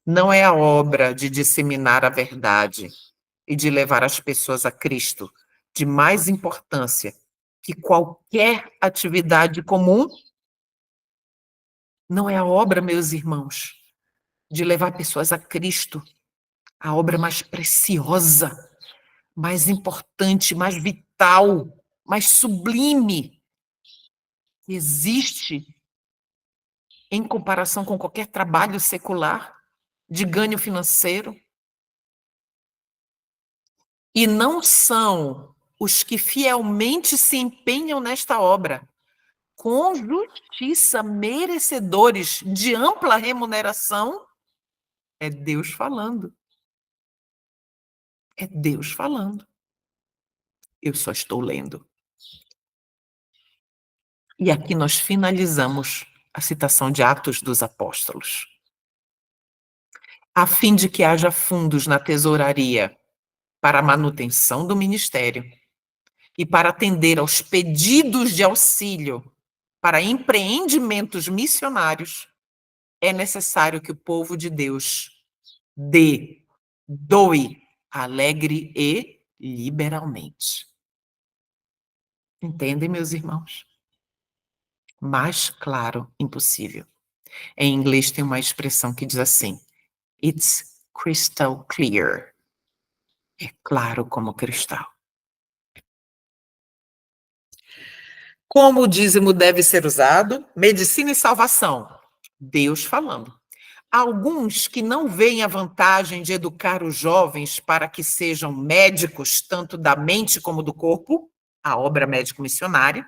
Não é a obra de disseminar a verdade e de levar as pessoas a Cristo de mais importância que qualquer atividade comum? Não é a obra, meus irmãos, de levar pessoas a Cristo a obra mais preciosa, mais importante, mais vital, mais sublime que existe em comparação com qualquer trabalho secular de ganho financeiro. E não são os que fielmente se empenham nesta obra, com justiça, merecedores de ampla remuneração. É Deus falando. É Deus falando. Eu só estou lendo. E aqui nós finalizamos a citação de Atos dos Apóstolos. A fim de que haja fundos na tesouraria para a manutenção do ministério e para atender aos pedidos de auxílio para empreendimentos missionários, é necessário que o povo de Deus doe alegre e liberalmente. Entendem, meus irmãos? Mais claro, impossível. Em inglês tem uma expressão que diz assim: It's crystal clear. É claro como cristal. Como o dízimo deve ser usado? Medicina e salvação. Deus falando. Alguns que não veem a vantagem de educar os jovens para que sejam médicos, tanto da mente como do corpo, a obra médico-missionária,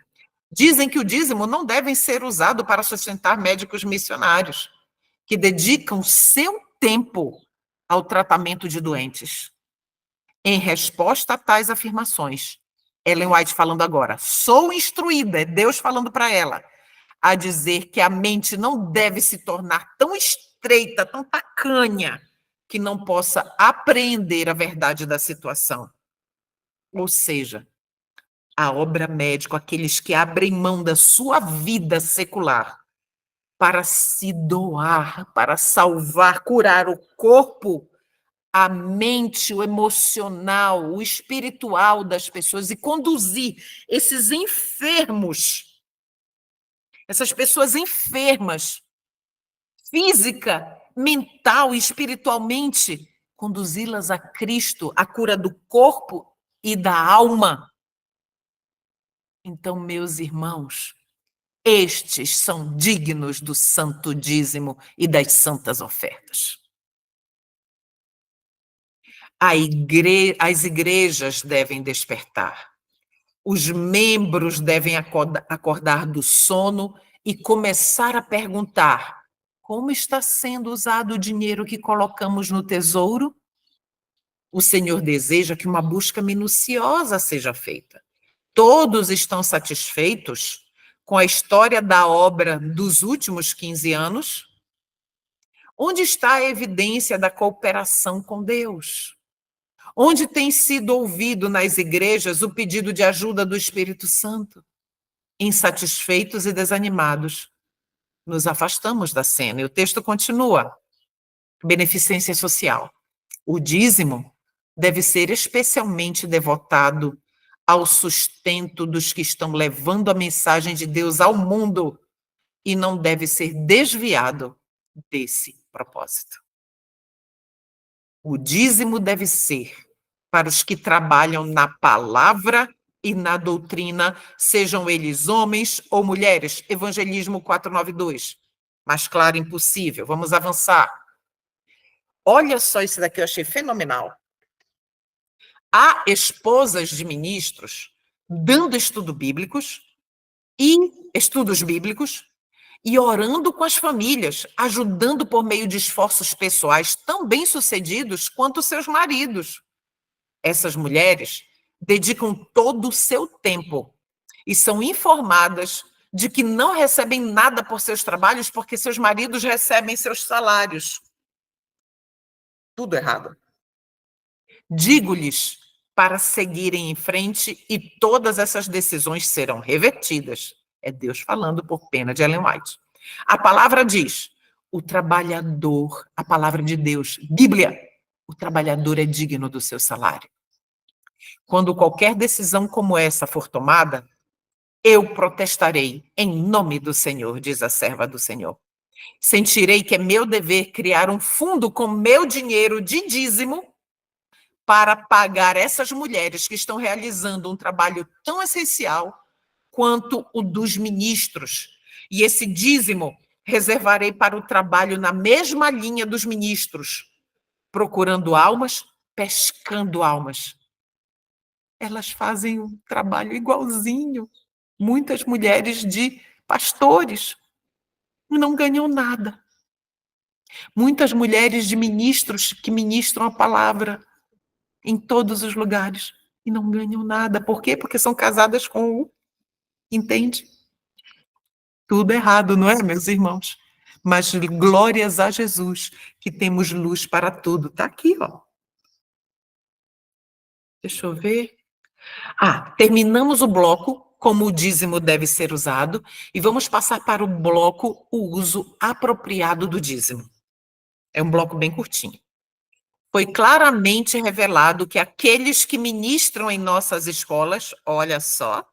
dizem que o dízimo não deve ser usado para sustentar médicos missionários, que dedicam seu tempo ao tratamento de doentes. Em resposta a tais afirmações, Ellen White falando agora, sou instruída, é Deus falando para ela, a dizer que a mente não deve se tornar tão estreita, tão tacanha, que não possa apreender a verdade da situação. Ou seja, a obra médica, aqueles que abrem mão da sua vida secular para se doar, para salvar, curar o corpo, a mente, o emocional, o espiritual das pessoas e conduzir esses enfermos, essas pessoas enfermas, física, mental e espiritualmente, conduzi-las a Cristo, a cura do corpo e da alma. Então, meus irmãos, estes são dignos do santo dízimo e das santas ofertas. As igrejas devem despertar. Os membros devem acordar do sono e começar a perguntar: como está sendo usado o dinheiro que colocamos no tesouro? O Senhor deseja que uma busca minuciosa seja feita. Todos estão satisfeitos com a história da obra dos últimos 15 anos? Onde está a evidência da cooperação com Deus? Onde tem sido ouvido nas igrejas o pedido de ajuda do Espírito Santo? Insatisfeitos e desanimados, nos afastamos da cena. E o texto continua. Beneficência social. O dízimo deve ser especialmente devotado ao sustento dos que estão levando a mensagem de Deus ao mundo e não deve ser desviado desse propósito. O dízimo deve ser para os que trabalham na palavra e na doutrina, sejam eles homens ou mulheres. Evangelismo 492. Mais claro, impossível. Vamos avançar. Olha só isso daqui, eu achei fenomenal. Há esposas de ministros dando estudos bíblicos e orando com as famílias, ajudando por meio de esforços pessoais tão bem-sucedidos quanto seus maridos. Essas mulheres dedicam todo o seu tempo e são informadas de que não recebem nada por seus trabalhos porque seus maridos recebem seus salários. Tudo errado. Digo-lhes para seguirem em frente e todas essas decisões serão revertidas. É Deus falando por pena de Ellen White. A palavra diz, o trabalhador, a palavra de Deus, Bíblia, o trabalhador é digno do seu salário. Quando qualquer decisão como essa for tomada, eu protestarei em nome do Senhor, diz a serva do Senhor. Sentirei que é meu dever criar um fundo com meu dinheiro de dízimo para pagar essas mulheres que estão realizando um trabalho tão essencial quanto o dos ministros. E esse dízimo reservarei para o trabalho na mesma linha dos ministros, procurando almas, pescando almas. Elas fazem um trabalho igualzinho. Muitas mulheres de pastores não ganham nada. Muitas mulheres de ministros que ministram a palavra em todos os lugares e não ganham nada. Por quê? Porque são casadas com o, entende? Tudo errado, não é, meus irmãos? Mas glórias a Jesus, que temos luz para tudo. Está aqui, ó. Deixa eu ver. Terminamos o bloco, como o dízimo deve ser usado, e vamos passar para o bloco, o uso apropriado do dízimo. É um bloco bem curtinho. Foi claramente revelado que aqueles que ministram em nossas escolas, olha só,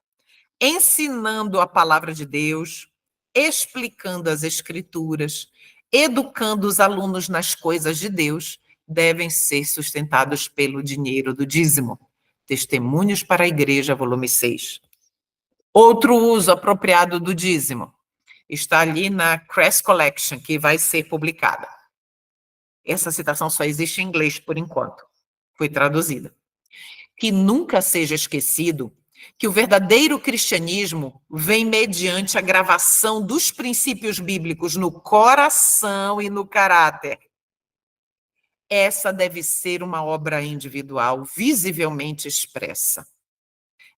ensinando a palavra de Deus, explicando as escrituras, educando os alunos nas coisas de Deus, devem ser sustentados pelo dinheiro do dízimo. Testemunhos para a Igreja, volume 6. Outro uso apropriado do dízimo está ali na Crest Collection, que vai ser publicada. Essa citação só existe em inglês por enquanto. Foi traduzida. Que nunca seja esquecido que o verdadeiro cristianismo vem mediante a gravação dos princípios bíblicos no coração e no caráter. Essa deve ser uma obra individual, visivelmente expressa.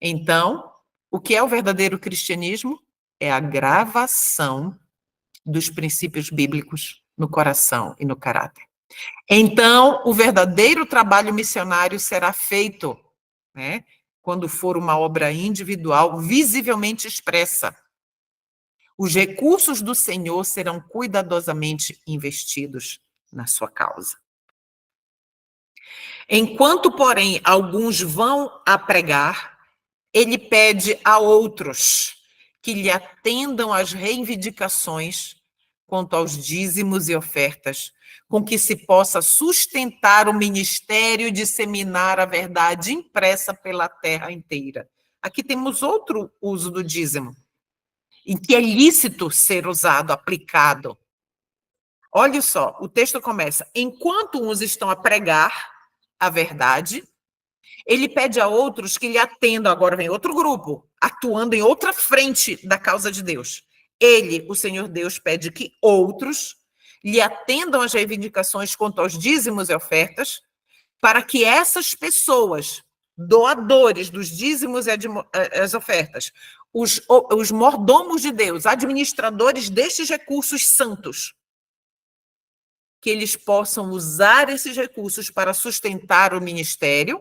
Então, o que é o verdadeiro cristianismo? É a gravação dos princípios bíblicos no coração e no caráter. Então, o verdadeiro trabalho missionário será feito, né, quando for uma obra individual, visivelmente expressa. Os recursos do Senhor serão cuidadosamente investidos na sua causa. Enquanto, porém, alguns vão a pregar, ele pede a outros que lhe atendam às reivindicações quanto aos dízimos e ofertas, com que se possa sustentar o ministério e disseminar a verdade impressa pela terra inteira. Aqui temos outro uso do dízimo, em que é lícito ser usado, aplicado. Olha só, o texto começa: enquanto uns estão a pregar a verdade, ele pede a outros que lhe atendam. Agora vem outro grupo, atuando em outra frente da causa de Deus. Ele, o Senhor Deus, pede que outros lhe atendam às reivindicações quanto aos dízimos e ofertas, para que essas pessoas, doadores dos dízimos e as ofertas, os mordomos de Deus, administradores destes recursos santos, que eles possam usar esses recursos para sustentar o ministério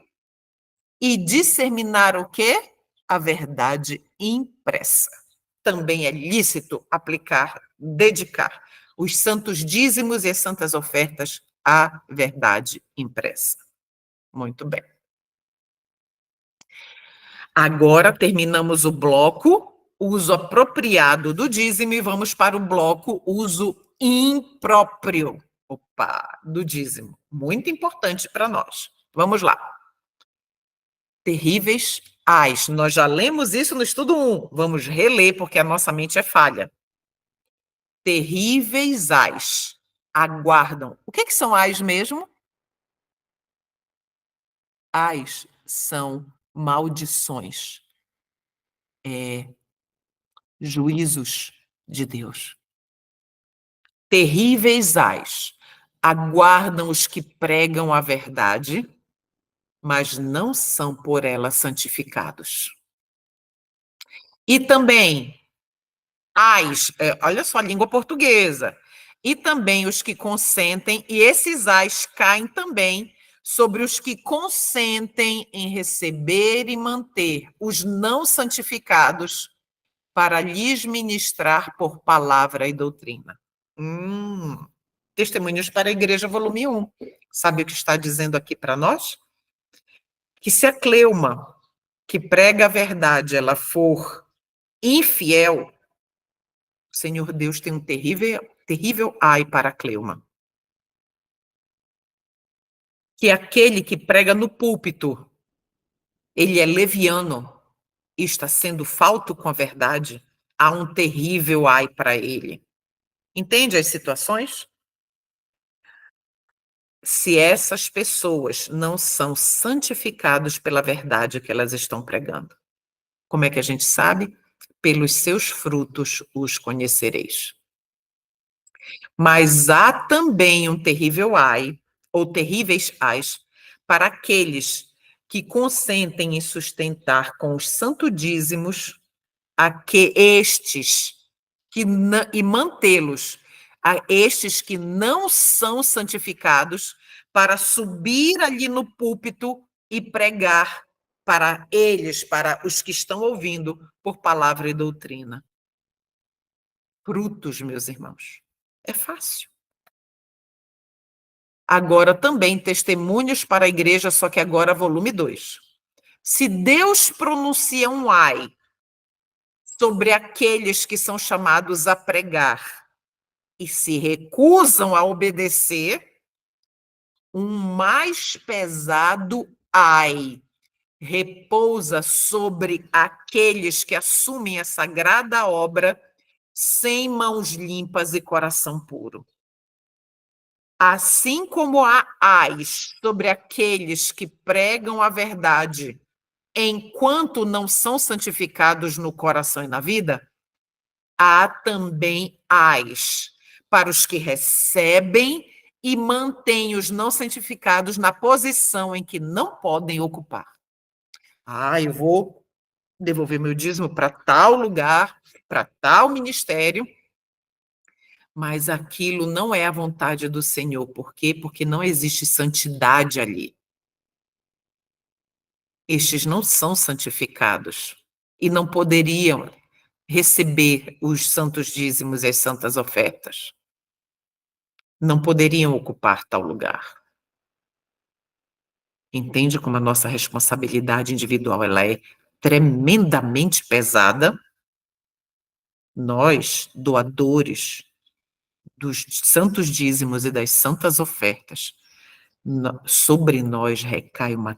e disseminar o quê? A verdade impressa. Também é lícito aplicar, dedicar os santos dízimos e as santas ofertas à verdade impressa. Muito bem. Agora terminamos o bloco uso apropriado do dízimo e vamos para o bloco uso impróprio, do dízimo. Muito importante para nós. Vamos lá. Terríveis ais. Nós já lemos isso no estudo 1. Vamos reler, porque a nossa mente é falha. Terríveis ais aguardam. O que são ais mesmo? Ais são maldições, juízos de Deus. Terríveis ais aguardam os que pregam a verdade, mas não são por ela santificados. E também ais, olha só a língua portuguesa, e também os que consentem, e esses ais caem também sobre os que consentem em receber e manter os não santificados para lhes ministrar por palavra e doutrina. Testemunhos para a Igreja, volume 1. Sabe o que está dizendo aqui para nós? Que se a Cleuma, que prega a verdade, ela for infiel, o Senhor Deus tem um terrível terrível ai para Cleuma, que é aquele que prega no púlpito, ele é leviano e está sendo falto com a verdade, há um terrível ai para ele. Entende as situações? Se essas pessoas não são santificadas pela verdade que elas estão pregando. Como é que a gente sabe? Pelos seus frutos os conhecereis. Mas há também um terrível ai, ou terríveis ais, para aqueles que consentem em sustentar com os santos dízimos estes que e mantê-los a estes que não são santificados para subir ali no púlpito e pregar para eles, para os que estão ouvindo, por palavra e doutrina. Frutos, meus irmãos. É fácil. Agora também testemunhos para a igreja, só que agora volume 2. Se Deus pronuncia um ai sobre aqueles que são chamados a pregar e se recusam a obedecer, um mais pesado ai repousa sobre aqueles que assumem a sagrada obra sem mãos limpas e coração puro. Assim como há ais sobre aqueles que pregam a verdade enquanto não são santificados no coração e na vida, há também ais para os que recebem e mantêm os não santificados na posição em que não podem ocupar. Eu vou devolver meu dízimo para tal lugar, para tal ministério, mas aquilo não é a vontade do Senhor. Por quê? Porque não existe santidade ali. Estes não são santificados e não poderiam receber os santos dízimos e as santas ofertas. Não poderiam ocupar tal lugar. Entende como a nossa responsabilidade individual ela é tremendamente pesada? Nós, doadores dos santos dízimos e das santas ofertas, sobre nós recai uma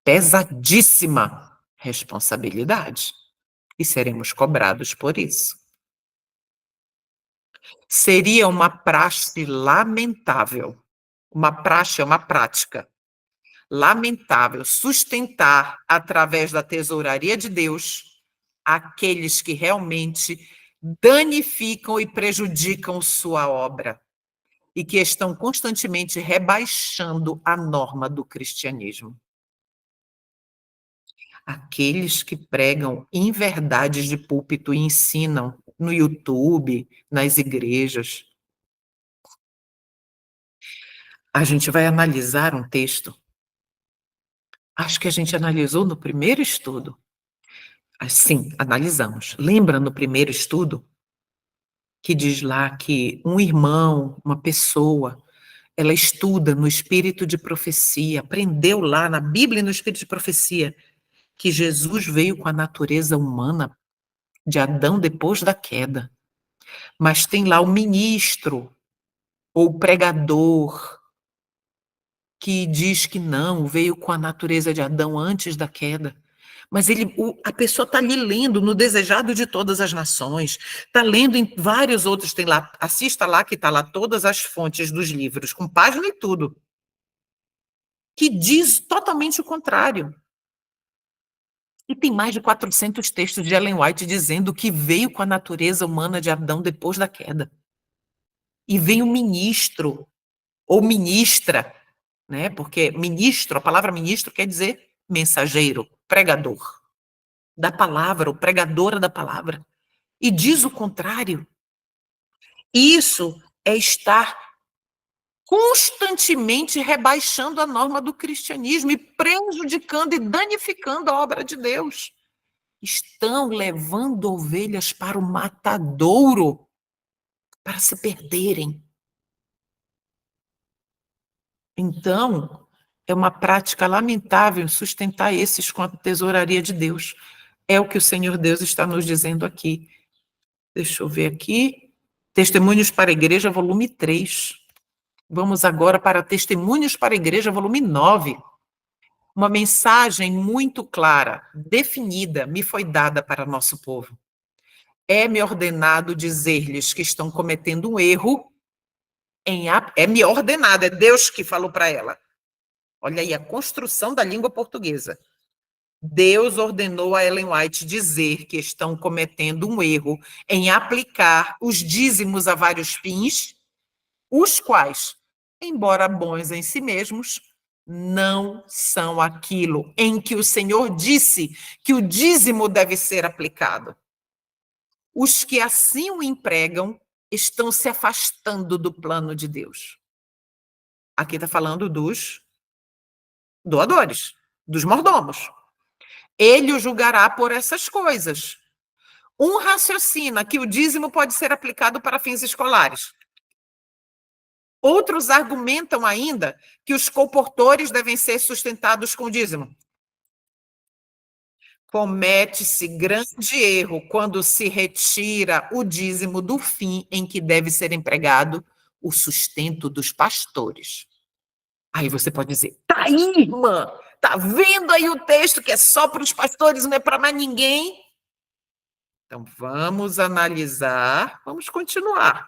pesadíssima responsabilidade e seremos cobrados por isso. Seria uma praxe lamentável, uma praxe é uma prática lamentável, sustentar através da tesouraria de Deus aqueles que realmente danificam e prejudicam sua obra e que estão constantemente rebaixando a norma do cristianismo. Aqueles que pregam inverdades de púlpito e ensinam no YouTube, nas igrejas. A gente vai analisar um texto. Acho que a gente analisou no primeiro estudo. Sim, analisamos. Lembra no primeiro estudo que diz lá que um irmão, uma pessoa, ela estuda no espírito de profecia, aprendeu lá na Bíblia e no espírito de profecia que Jesus veio com a natureza humana de Adão depois da queda. Mas tem lá o ministro ou o pregador que diz que não, veio com a natureza de Adão antes da queda. Mas a pessoa está ali lendo no Desejado de Todas as Nações, está lendo em vários outros, tem lá, assista lá que está lá todas as fontes dos livros, com página e tudo, que diz totalmente o contrário. E tem mais de 400 textos de Ellen White dizendo que veio com a natureza humana de Adão depois da queda. E vem o ministro, ou ministra, né? Porque ministro, a palavra ministro quer dizer mensageiro, pregador da palavra, ou pregadora da palavra. E diz o contrário. Isso é estar constantemente rebaixando a norma do cristianismo e prejudicando e danificando a obra de Deus. Estão levando ovelhas para o matadouro, para se perderem. Então, é uma prática lamentável sustentar esses com a tesouraria de Deus. É o que o Senhor Deus está nos dizendo aqui. Deixa eu ver aqui. Testemunhos para a Igreja, volume 3. Vamos agora para Testemunhos para a Igreja, volume 9. Uma mensagem muito clara, definida, me foi dada para nosso povo. É-me ordenado dizer-lhes que estão cometendo um erro é-me ordenado, é Deus que falou para ela. Olha aí a construção da língua portuguesa. Deus ordenou a Ellen White dizer que estão cometendo um erro em aplicar os dízimos a vários fins, os quais, embora bons em si mesmos, não são aquilo em que o Senhor disse que o dízimo deve ser aplicado. Os que assim o empregam estão se afastando do plano de Deus. Aqui está falando dos doadores, dos mordomos. Ele o julgará por essas coisas. Um raciocina que o dízimo pode ser aplicado para fins escolares. Outros argumentam ainda que os colportores devem ser sustentados com dízimo. Comete-se grande erro quando se retira o dízimo do fim em que deve ser empregado o sustento dos pastores. Aí você pode dizer, tá aí, irmã, tá vendo aí o texto que é só para os pastores, não é para mais ninguém? Então, vamos analisar, vamos continuar.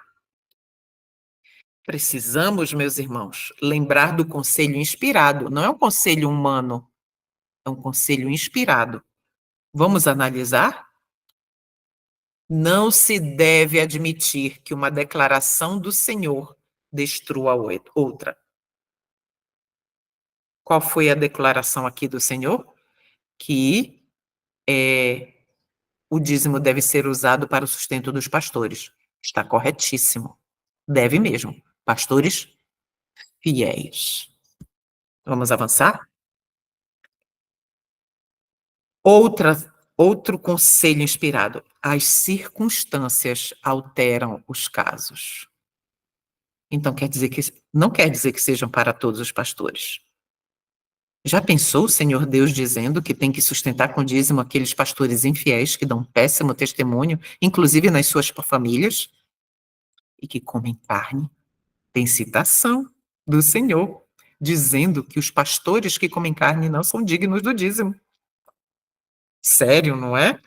Precisamos, meus irmãos, lembrar do conselho inspirado. Não é um conselho humano, é um conselho inspirado. Vamos analisar? Não se deve admitir que uma declaração do Senhor destrua a outra. Qual foi a declaração aqui do Senhor? Que o dízimo deve ser usado para o sustento dos pastores. Está corretíssimo. Deve mesmo. Pastores fiéis. Vamos avançar? Outro conselho inspirado. As circunstâncias alteram os casos. Então, não quer dizer que sejam para todos os pastores. Já pensou o Senhor Deus dizendo que tem que sustentar com dízimo aqueles pastores infiéis que dão péssimo testemunho, inclusive nas suas famílias, e que comem carne? Tem citação do Senhor dizendo que os pastores que comem carne não são dignos do dízimo. Sério, não é?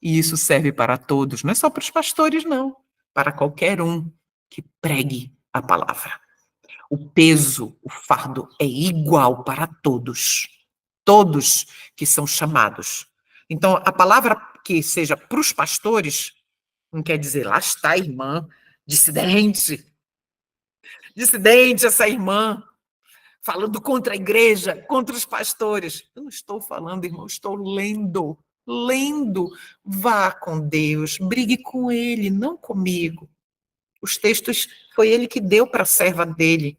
E isso serve para todos, não é só para os pastores, não. Para qualquer um que pregue a palavra. O peso, o fardo é igual para todos. Todos que são chamados. Então, a palavra que seja para os pastores, não quer dizer, lá está a irmã, dissidente. Dissidente essa irmã, falando contra a igreja, contra os pastores. Eu não estou falando, irmão, estou lendo. Lendo. Vá com Deus, brigue com ele, não comigo. Os textos foi ele que deu para a serva dele.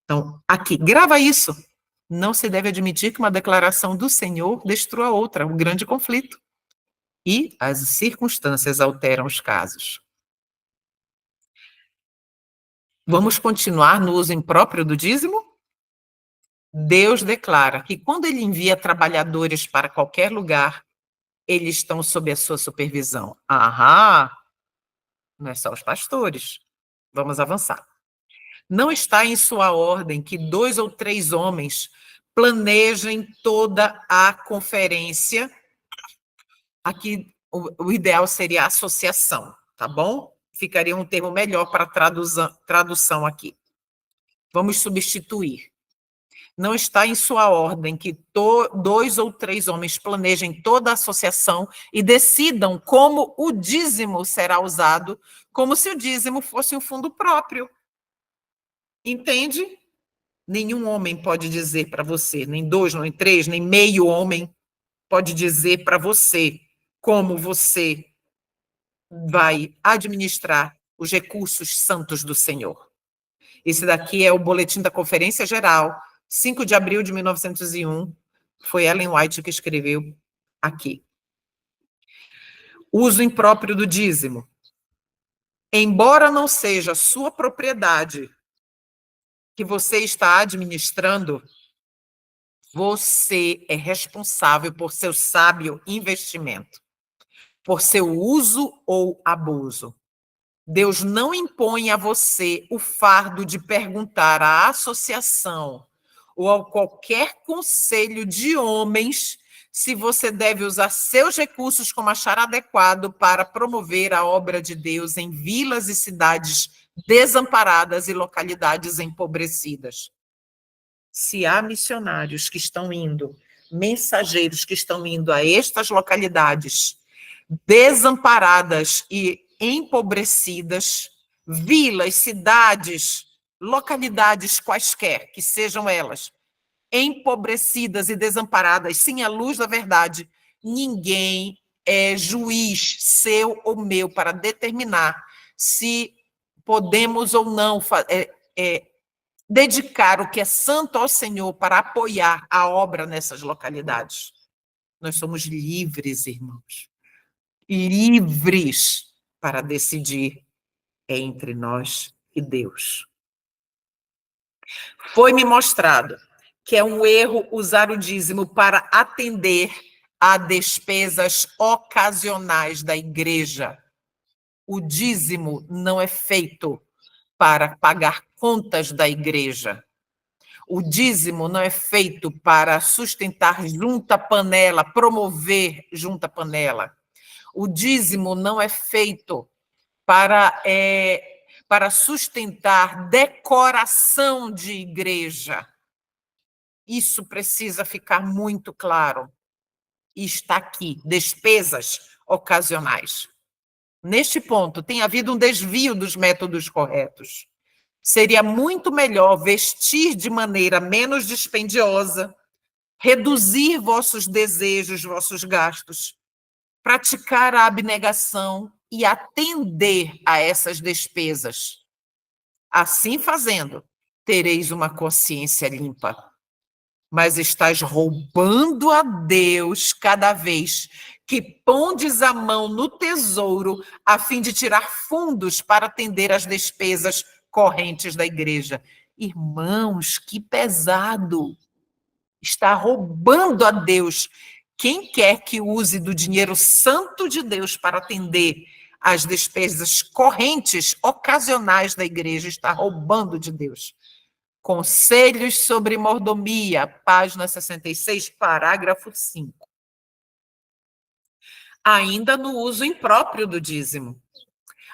Então, aqui, grava isso. Não se deve admitir que uma declaração do Senhor destrua outra, um grande conflito. E as circunstâncias alteram os casos. Vamos continuar no uso impróprio do dízimo? Deus declara que quando ele envia trabalhadores para qualquer lugar, eles estão sob a sua supervisão. Aham, não é só os pastores. Vamos avançar. Não está em sua ordem que 2 ou 3 homens planejem toda a conferência. Aqui, o ideal seria associação, tá bom? Ficaria um termo melhor para tradução aqui. Vamos substituir. Não está em sua ordem que 2 ou 3 homens planejem toda a associação e decidam como o dízimo será usado, como se o dízimo fosse um fundo próprio. Entende? Nenhum homem pode dizer para você, nem 2, nem 3, nem meio homem pode dizer para você como você vai administrar os recursos santos do Senhor. Esse daqui é o boletim da Conferência Geral, 5 de abril de 1901. Foi Ellen White que escreveu aqui. Uso impróprio do dízimo. Embora não seja sua propriedade que você está administrando, você é responsável por seu sábio investimento. por seu uso ou abuso. Deus não impõe a você o fardo de perguntar à associação ou a qualquer conselho de homens se você deve usar seus recursos como achar adequado para promover a obra de Deus em vilas e cidades desamparadas e localidades empobrecidas. Se há missionários que estão indo, mensageiros que estão indo a estas localidades desamparadas e empobrecidas, vilas, cidades, localidades quaisquer que sejam elas, empobrecidas e desamparadas, sem a luz da verdade, ninguém é juiz seu ou meu para determinar se podemos ou não dedicar o que é santo ao Senhor para apoiar a obra nessas localidades. Nós somos livres, irmãos, livres para decidir entre nós e Deus. Foi-me mostrado que é um erro usar o dízimo para atender a despesas ocasionais da igreja. O dízimo não é feito para pagar contas da igreja. O dízimo não é feito para sustentar junta panela, promover junta panela. O dízimo não é feito para sustentar decoração de igreja. Isso precisa ficar muito claro. E está aqui, despesas ocasionais. Neste ponto, tem havido um desvio dos métodos corretos. Seria muito melhor vestir de maneira menos dispendiosa, reduzir vossos desejos, vossos gastos, praticar a abnegação e atender a essas despesas. Assim fazendo, tereis uma consciência limpa. Mas estás roubando a Deus cada vez que pondes a mão no tesouro a fim de tirar fundos para atender às despesas correntes da igreja. Irmãos, que pesado! Está roubando a Deus. Quem quer que use do dinheiro santo de Deus para atender às despesas correntes, ocasionais da igreja, está roubando de Deus. Conselhos sobre mordomia, página 66, parágrafo 5. Ainda no uso impróprio do dízimo.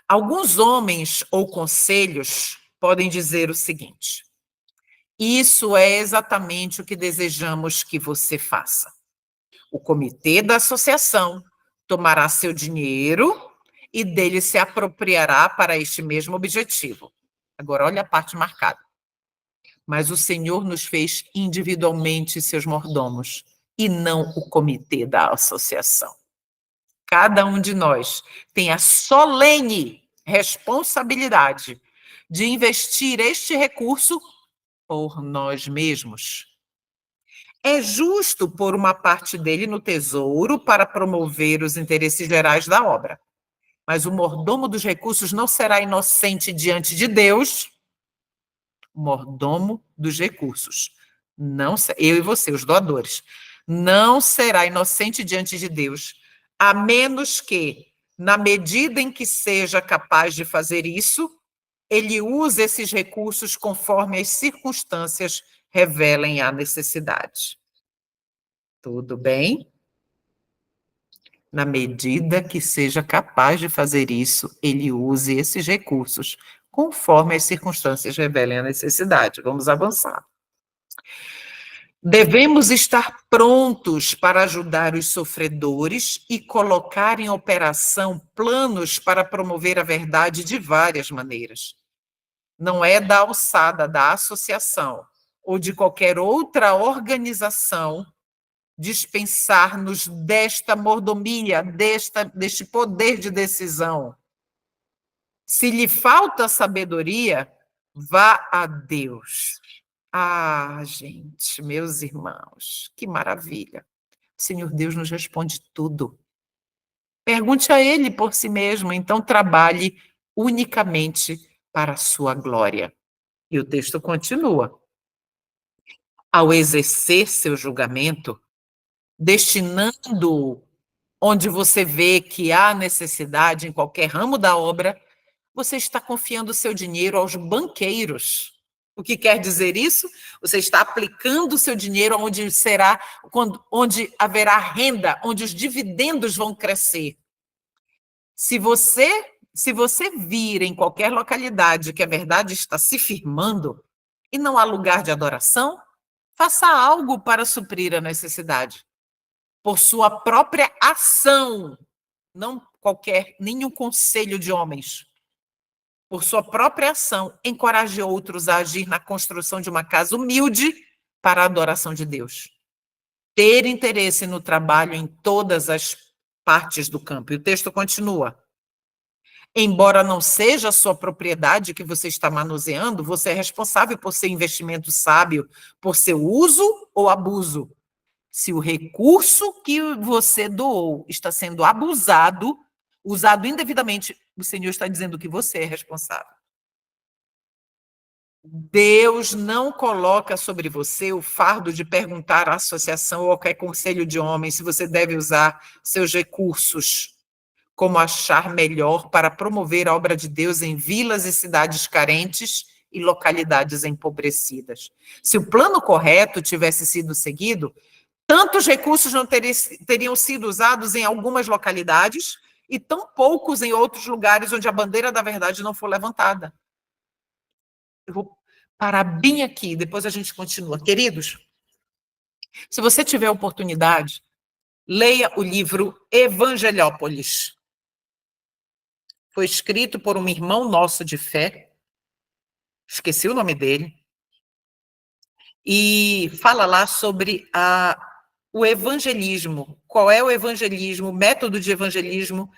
Alguns homens ou conselhos podem dizer o seguinte: isso é exatamente o que desejamos que você faça. O comitê da associação tomará seu dinheiro e dele se apropriará para este mesmo objetivo. Agora, olha a parte marcada. Mas o Senhor nos fez individualmente seus mordomos, e não o comitê da associação. Cada um de nós tem a solene responsabilidade de investir este recurso por nós mesmos. É justo pôr uma parte dele no tesouro para promover os interesses gerais da obra. Mas o mordomo dos recursos não será inocente diante de Deus. O mordomo dos recursos. Não, eu e você, os doadores. Não será inocente diante de Deus, a menos que, na medida em que seja capaz de fazer isso, ele use esses recursos conforme as circunstâncias revelem a necessidade. Tudo bem? Na medida que seja capaz de fazer isso, ele use esses recursos, conforme as circunstâncias revelem a necessidade. Vamos avançar. Devemos estar prontos para ajudar os sofredores e colocar em operação planos para promover a verdade de várias maneiras. Não é da alçada da associação ou de qualquer outra organização dispensar-nos desta mordomia, deste poder de decisão. Se lhe falta sabedoria, vá a Deus. Ah, gente, meus irmãos, que maravilha. O Senhor Deus nos responde tudo. Pergunte a Ele por si mesmo, então trabalhe unicamente para a sua glória. E o texto continua. Ao exercer seu julgamento, destinando onde você vê que há necessidade em qualquer ramo da obra, você está confiando o seu dinheiro aos banqueiros. O que quer dizer isso? Você está aplicando o seu dinheiro onde será, onde haverá renda, onde os dividendos vão crescer. Se você vir em qualquer localidade que a verdade está se firmando e não há lugar de adoração, faça algo para suprir a necessidade, por sua própria ação, não qualquer nenhum conselho de homens. Por sua própria ação, encoraje outros a agir na construção de uma casa humilde para a adoração de Deus. Ter interesse no trabalho em todas as partes do campo. E o texto continua. Embora não seja a sua propriedade que você está manuseando, você é responsável por seu investimento sábio, por seu uso ou abuso. Se o recurso que você doou está sendo abusado, usado indevidamente, o Senhor está dizendo que você é responsável. Deus não coloca sobre você o fardo de perguntar à associação ou qualquer conselho de homem se você deve usar seus recursos como achar melhor para promover a obra de Deus em vilas e cidades carentes e localidades empobrecidas. Se o plano correto tivesse sido seguido, tantos recursos não teriam sido usados em algumas localidades e tão poucos em outros lugares onde a bandeira da verdade não for levantada. Eu vou parar bem aqui, depois a gente continua. Queridos, se você tiver oportunidade, leia o livro Evangelhópolis. Foi escrito por um irmão nosso de fé, esqueci o nome dele, e fala lá sobre o evangelismo. Qual é o evangelismo, o método de evangelismo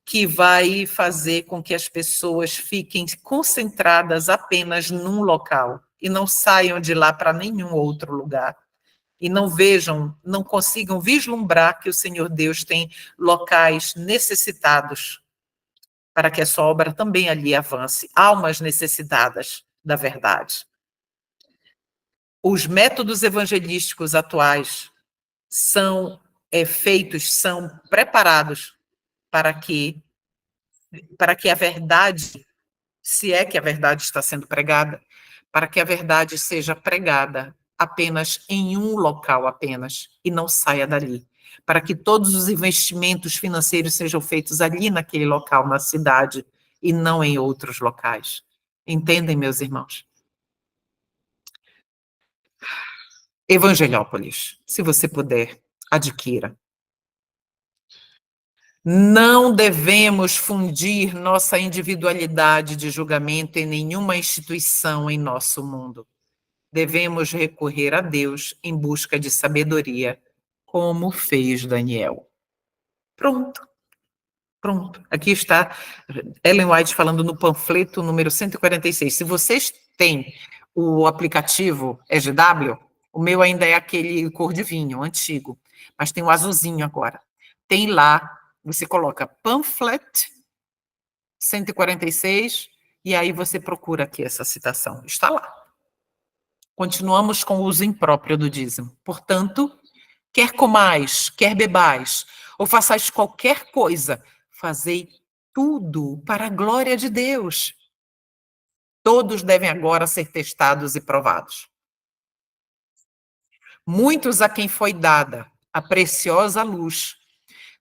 que vai fazer com que as pessoas fiquem concentradas apenas num local e não saiam de lá para nenhum outro lugar. E não vejam, não consigam vislumbrar que o Senhor Deus tem locais necessitados para que a sua obra também ali avance. Almas necessitadas da verdade. Os métodos evangelísticos atuais são feitos, são preparados para que a verdade, se é que a verdade está sendo pregada, para que a verdade seja pregada apenas em um local apenas e não saia dali, para que todos os investimentos financeiros sejam feitos ali naquele local, na cidade, e não em outros locais. Entendem, meus irmãos? Evangelhópolis, se você puder, adquira. Não devemos fundir nossa individualidade de julgamento em nenhuma instituição em nosso mundo. Devemos recorrer a Deus em busca de sabedoria, como fez Daniel. Pronto, pronto. Aqui está Ellen White falando no panfleto número 146. Se vocês têm o aplicativo EGW, o meu ainda é aquele cor de vinho, antigo, mas tem o azulzinho agora. Tem lá, você coloca pamphlet 146, e aí você procura aqui essa citação. Está lá. Continuamos com o uso impróprio do dízimo. Portanto, quer comais, quer bebais, ou façais qualquer coisa, fazei tudo para a glória de Deus. Todos devem agora ser testados e provados. Muitos a quem foi dada a preciosa luz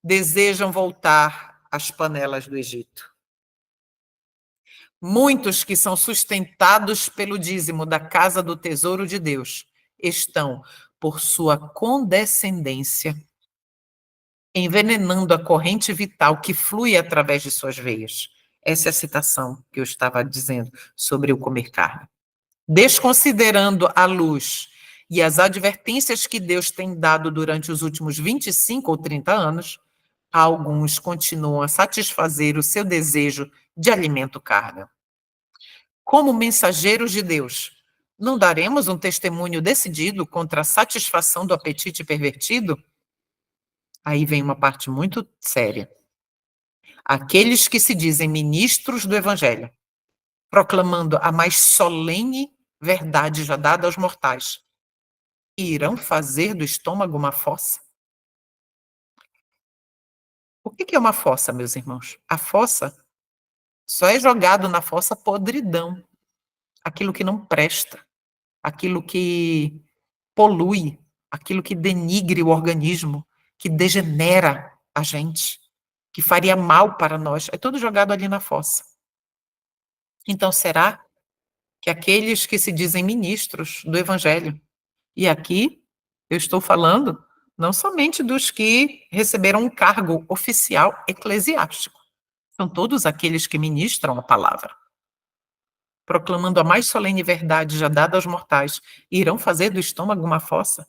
desejam voltar às panelas do Egito. Muitos que são sustentados pelo dízimo da casa do tesouro de Deus estão, por sua condescendência, envenenando a corrente vital que flui através de suas veias. Essa é a citação que eu estava dizendo sobre o comer carne. Desconsiderando a luz e as advertências que Deus tem dado durante os últimos 25 ou 30 anos, alguns continuam a satisfazer o seu desejo de alimento carnal. Como mensageiros de Deus, não daremos um testemunho decidido contra a satisfação do apetite pervertido? Aí vem uma parte muito séria. Aqueles que se dizem ministros do Evangelho, proclamando a mais solene verdade já dada aos mortais, irão fazer do estômago uma fossa? O que é uma fossa, meus irmãos? A fossa só é jogado na fossa podridão, aquilo que não presta, aquilo que polui, aquilo que denigre o organismo, que degenera a gente, que faria mal para nós, é tudo jogado ali na fossa. Então, será que aqueles que se dizem ministros do Evangelho, e aqui eu estou falando não somente dos que receberam um cargo oficial eclesiástico, são todos aqueles que ministram a palavra, proclamando a mais solene verdade já dada aos mortais, irão fazer do estômago uma fossa?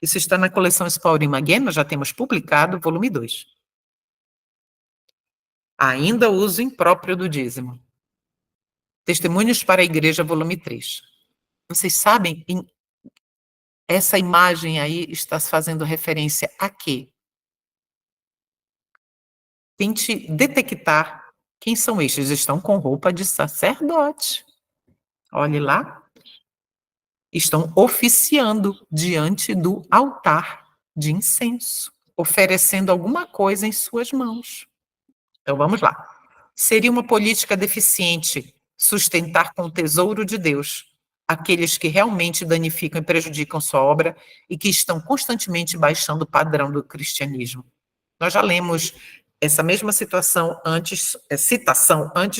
Isso está na coleção Spaulding Magena, já temos publicado, volume 2. Ainda uso impróprio do dízimo. Testemunhos para a Igreja, volume 3. Vocês sabem, essa imagem aí está fazendo referência a quê? Tente detectar quem são estes. Estão com roupa de sacerdote. Olhe lá. Estão oficiando diante do altar de incenso, oferecendo alguma coisa em suas mãos. Então vamos lá. Seria uma política deficiente sustentar com o tesouro de Deus aqueles que realmente danificam e prejudicam sua obra e que estão constantemente baixando o padrão do cristianismo. Nós já lemos essa mesma citação antes,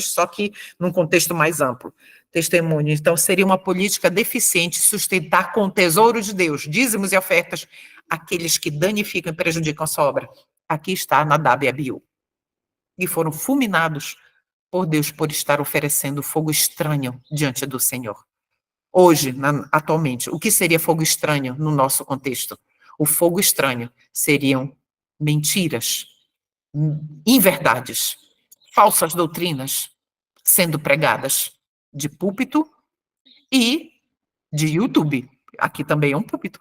só que num contexto mais amplo. Testemunho. Então, seria uma política deficiente sustentar com o tesouro de Deus, dízimos e ofertas, aqueles que danificam e prejudicam a sua obra. Aqui está Nadab e Abiú. E foram fulminados por Deus por estar oferecendo fogo estranho diante do Senhor. Hoje, atualmente, o que seria fogo estranho no nosso contexto? O fogo estranho seriam mentiras, inverdades, falsas doutrinas sendo pregadas de púlpito e de YouTube. Aqui também é um púlpito,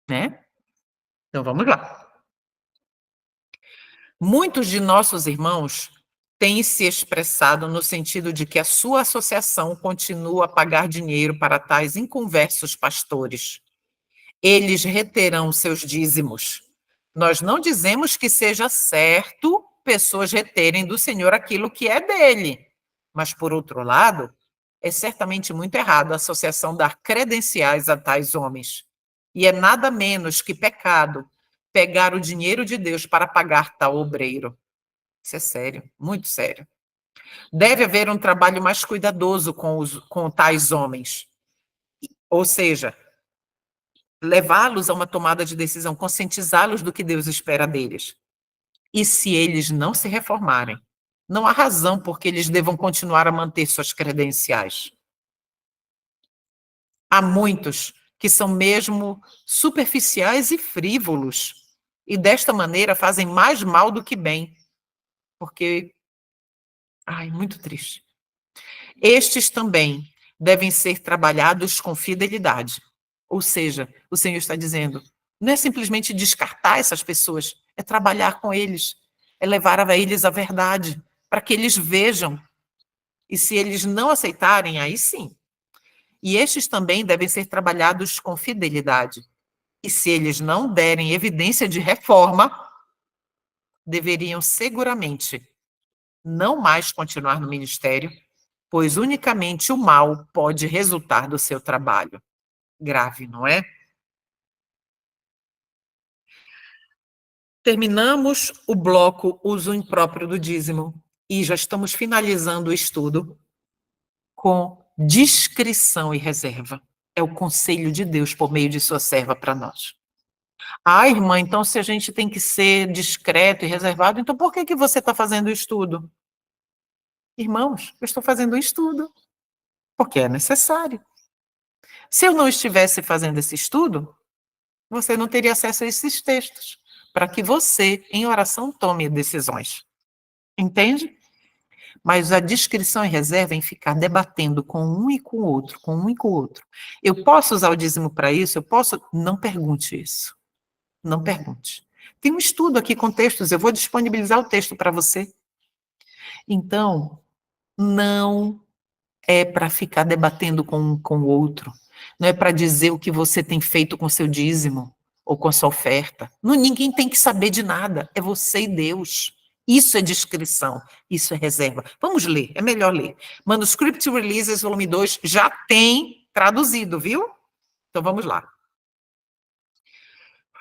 né? Então vamos lá. Muitos de nossos irmãos têm se expressado no sentido de que a sua associação continua a pagar dinheiro para tais inconversos pastores. Eles reterão seus dízimos. Nós não dizemos que seja certo pessoas reterem do Senhor aquilo que é dele. Mas, por outro lado, é certamente muito errado a associação dar credenciais a tais homens. E é nada menos que pecado pegar o dinheiro de Deus para pagar tal obreiro. Isso é sério, muito sério. Deve haver um trabalho mais cuidadoso com tais homens. Ou seja, levá-los a uma tomada de decisão, conscientizá-los do que Deus espera deles. E se eles não se reformarem, não há razão por que eles devam continuar a manter suas credenciais. Há muitos que são mesmo superficiais e frívolos, e desta maneira fazem mais mal do que bem, porque, muito triste. Estes também devem ser trabalhados com fidelidade. Ou seja, o Senhor está dizendo, não é simplesmente descartar essas pessoas, é trabalhar com eles, é levar a eles a verdade, para que eles vejam. E se eles não aceitarem, aí sim. E estes também devem ser trabalhados com fidelidade. E se eles não derem evidência de reforma, deveriam seguramente não mais continuar no ministério, pois unicamente o mal pode resultar do seu trabalho. Grave, não é? Terminamos o bloco uso impróprio do dízimo e já estamos finalizando o estudo com discrição e reserva. É o conselho de Deus por meio de sua serva para nós. Irmã, então se a gente tem que ser discreto e reservado, então por que você está fazendo o estudo? Irmãos, eu estou fazendo o estudo porque é necessário. Se eu não estivesse fazendo esse estudo, você não teria acesso a esses textos, para que você, em oração, tome decisões. Entende? Mas a discrição e reserva em ficar debatendo com um e com o outro, com um e com o outro. Eu posso usar o dízimo para isso? Eu posso? Não pergunte isso. Não pergunte. Tem um estudo aqui com textos, eu vou disponibilizar o texto para você. Então, não é para ficar debatendo com um com o outro. Não é para dizer o que você tem feito com seu dízimo. ou com a sua oferta. Não, ninguém tem que saber de nada, é você e Deus. Isso é discrição, isso é reserva. Vamos ler, é melhor ler. Manuscript Releases, volume 2, já tem traduzido, viu? Então vamos lá.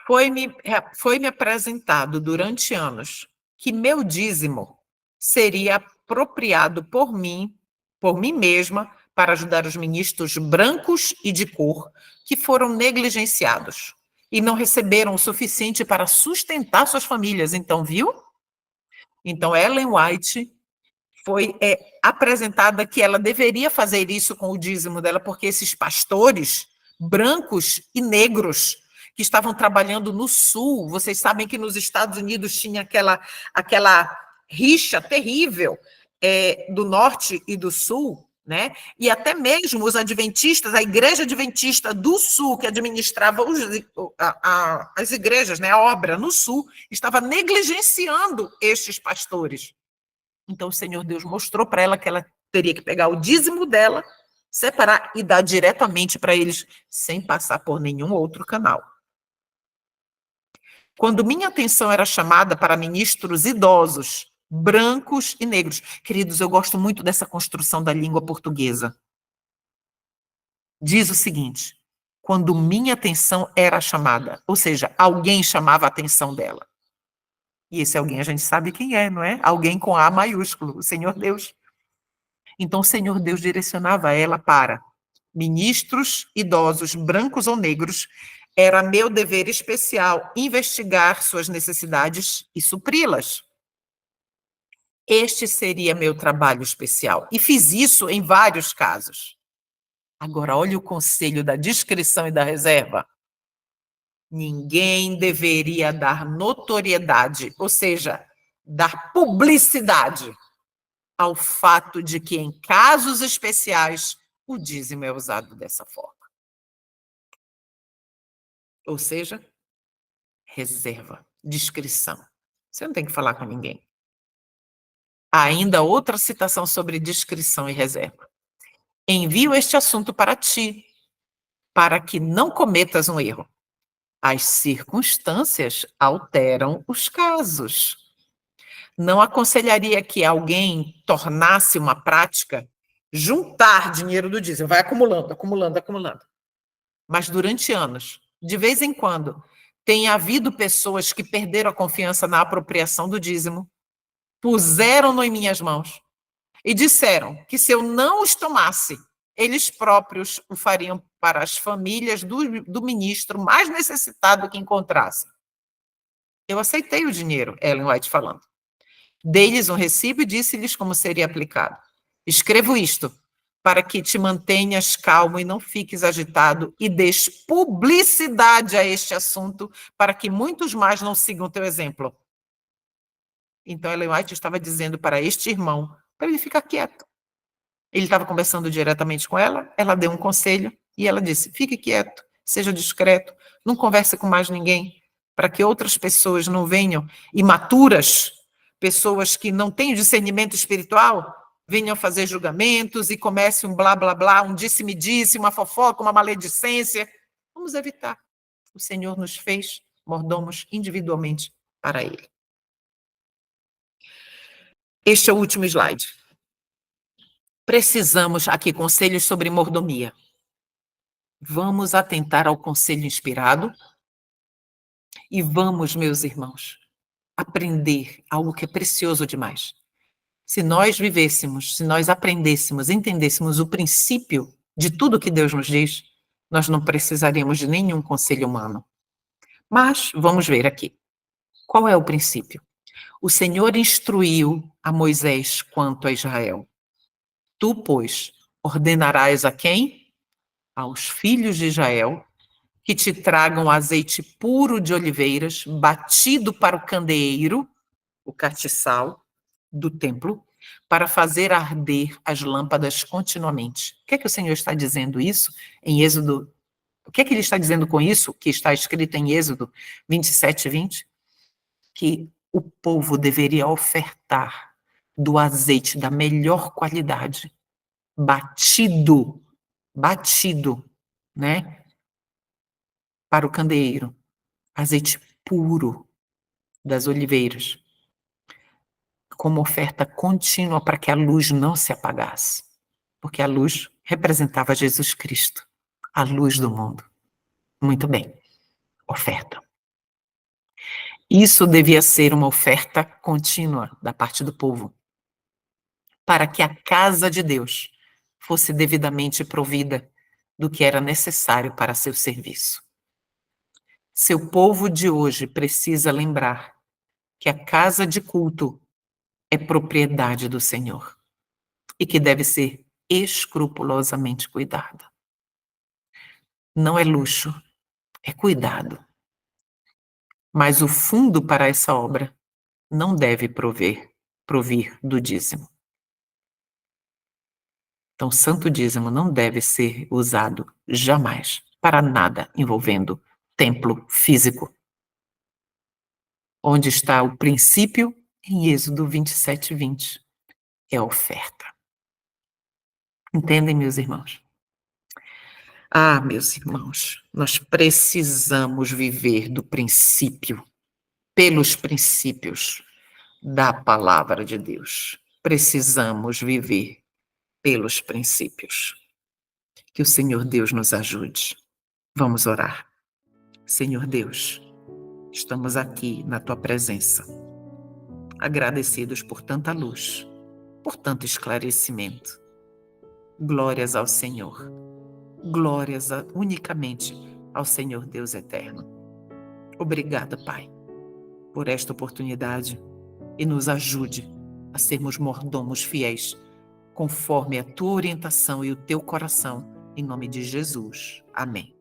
Foi-me apresentado durante anos que meu dízimo seria apropriado por mim mesma, para ajudar os ministros brancos e de cor que foram negligenciados e não receberam o suficiente para sustentar suas famílias. Então, viu? Então, Ellen White foi apresentada que ela deveria fazer isso com o dízimo dela, porque esses pastores brancos e negros que estavam trabalhando no sul, vocês sabem que nos Estados Unidos tinha aquela rixa terrível do norte e do sul, né? E até mesmo os adventistas, a igreja adventista do sul, que administrava as igrejas, né, a obra no sul, estava negligenciando estes pastores. Então, o Senhor Deus mostrou para ela que ela teria que pegar o dízimo dela, separar e dar diretamente para eles, sem passar por nenhum outro canal. Quando minha atenção era chamada para ministros idosos, brancos e negros. Queridos, eu gosto muito dessa construção da língua portuguesa. Diz o seguinte: quando minha atenção era chamada, ou seja, alguém chamava a atenção dela. E esse alguém a gente sabe quem é, não é? Alguém com A maiúsculo, o Senhor Deus. Então, o Senhor Deus direcionava ela para ministros idosos, brancos ou negros. Era meu dever especial investigar suas necessidades e supri-las. Este seria meu trabalho especial. E fiz isso em vários casos. Agora, olha o conselho da discrição e da reserva. Ninguém deveria dar notoriedade, ou seja, dar publicidade ao fato de que, em casos especiais, o dízimo é usado dessa forma. Ou seja, reserva, discrição. Você não tem que falar com ninguém. Há ainda outra citação sobre discrição e reserva. Envio este assunto para ti, para que não cometas um erro. As circunstâncias alteram os casos. Não aconselharia que alguém tornasse uma prática juntar dinheiro do dízimo, vai acumulando, acumulando, acumulando. Mas durante anos, de vez em quando, tem havido pessoas que perderam a confiança na apropriação do dízimo, puseram-no em minhas mãos e disseram que se eu não os tomasse, eles próprios o fariam para as famílias do ministro mais necessitado que encontrassem. Eu aceitei o dinheiro, Ellen White falando. Dei-lhes um recibo e disse-lhes como seria aplicado. Escrevo isto, para que te mantenhas calmo e não fiques agitado e des publicidade a este assunto, para que muitos mais não sigam o teu exemplo. Então, Ellen White estava dizendo para este irmão, para ele ficar quieto. Ele estava conversando diretamente com ela deu um conselho e ela disse, fique quieto, seja discreto, não converse com mais ninguém, para que outras pessoas não venham, imaturas, pessoas que não têm discernimento espiritual, venham fazer julgamentos e comece um blá, blá, blá, um disse-me-disse, uma fofoca, uma maledicência. Vamos evitar. O Senhor nos fez mordomos individualmente para Ele. Este é o último slide. Precisamos aqui conselhos sobre mordomia. Vamos atentar ao conselho inspirado e vamos, meus irmãos, aprender algo que é precioso demais. Se nós vivêssemos, se nós aprendêssemos, entendêssemos o princípio de tudo que Deus nos diz, nós não precisaríamos de nenhum conselho humano. Mas vamos ver aqui. Qual é o princípio? O Senhor instruiu a Moisés quanto a Israel. Tu, pois, ordenarás a quem? Aos filhos de Israel, que te tragam azeite puro de oliveiras, batido para o candeeiro, o castiçal do templo, para fazer arder as lâmpadas continuamente. O que é que o Senhor está dizendo isso em Êxodo? O que é que ele está dizendo com isso, que está escrito em Êxodo 27, 20? Que o povo deveria ofertar do azeite da melhor qualidade, batido, né, para o candeeiro. azeite puro das oliveiras, como oferta contínua para que a luz não se apagasse, porque a luz representava Jesus Cristo, a luz do mundo. Muito bem, oferta. Isso devia ser uma oferta contínua da parte do povo, para que a casa de Deus fosse devidamente provida do que era necessário para seu serviço. Seu povo de hoje precisa lembrar que a casa de culto é propriedade do Senhor e que deve ser escrupulosamente cuidada. Não é luxo, é cuidado. Mas o fundo para essa obra não deve provir do dízimo. Então, o santo dízimo não deve ser usado jamais para nada envolvendo templo físico. Onde está o princípio? Em Êxodo 27:20. É a oferta. Entendem, meus irmãos? Ah, meus irmãos, nós precisamos viver do princípio, pelos princípios da palavra de Deus. Precisamos viver pelos princípios. Que o Senhor Deus nos ajude. Vamos orar. Senhor Deus, estamos aqui na tua presença, agradecidos por tanta luz, por tanto esclarecimento. Glórias ao Senhor. Glórias unicamente ao Senhor Deus eterno. Obrigada, Pai, por esta oportunidade e nos ajude a sermos mordomos fiéis, conforme a tua orientação e o teu coração, em nome de Jesus. Amém.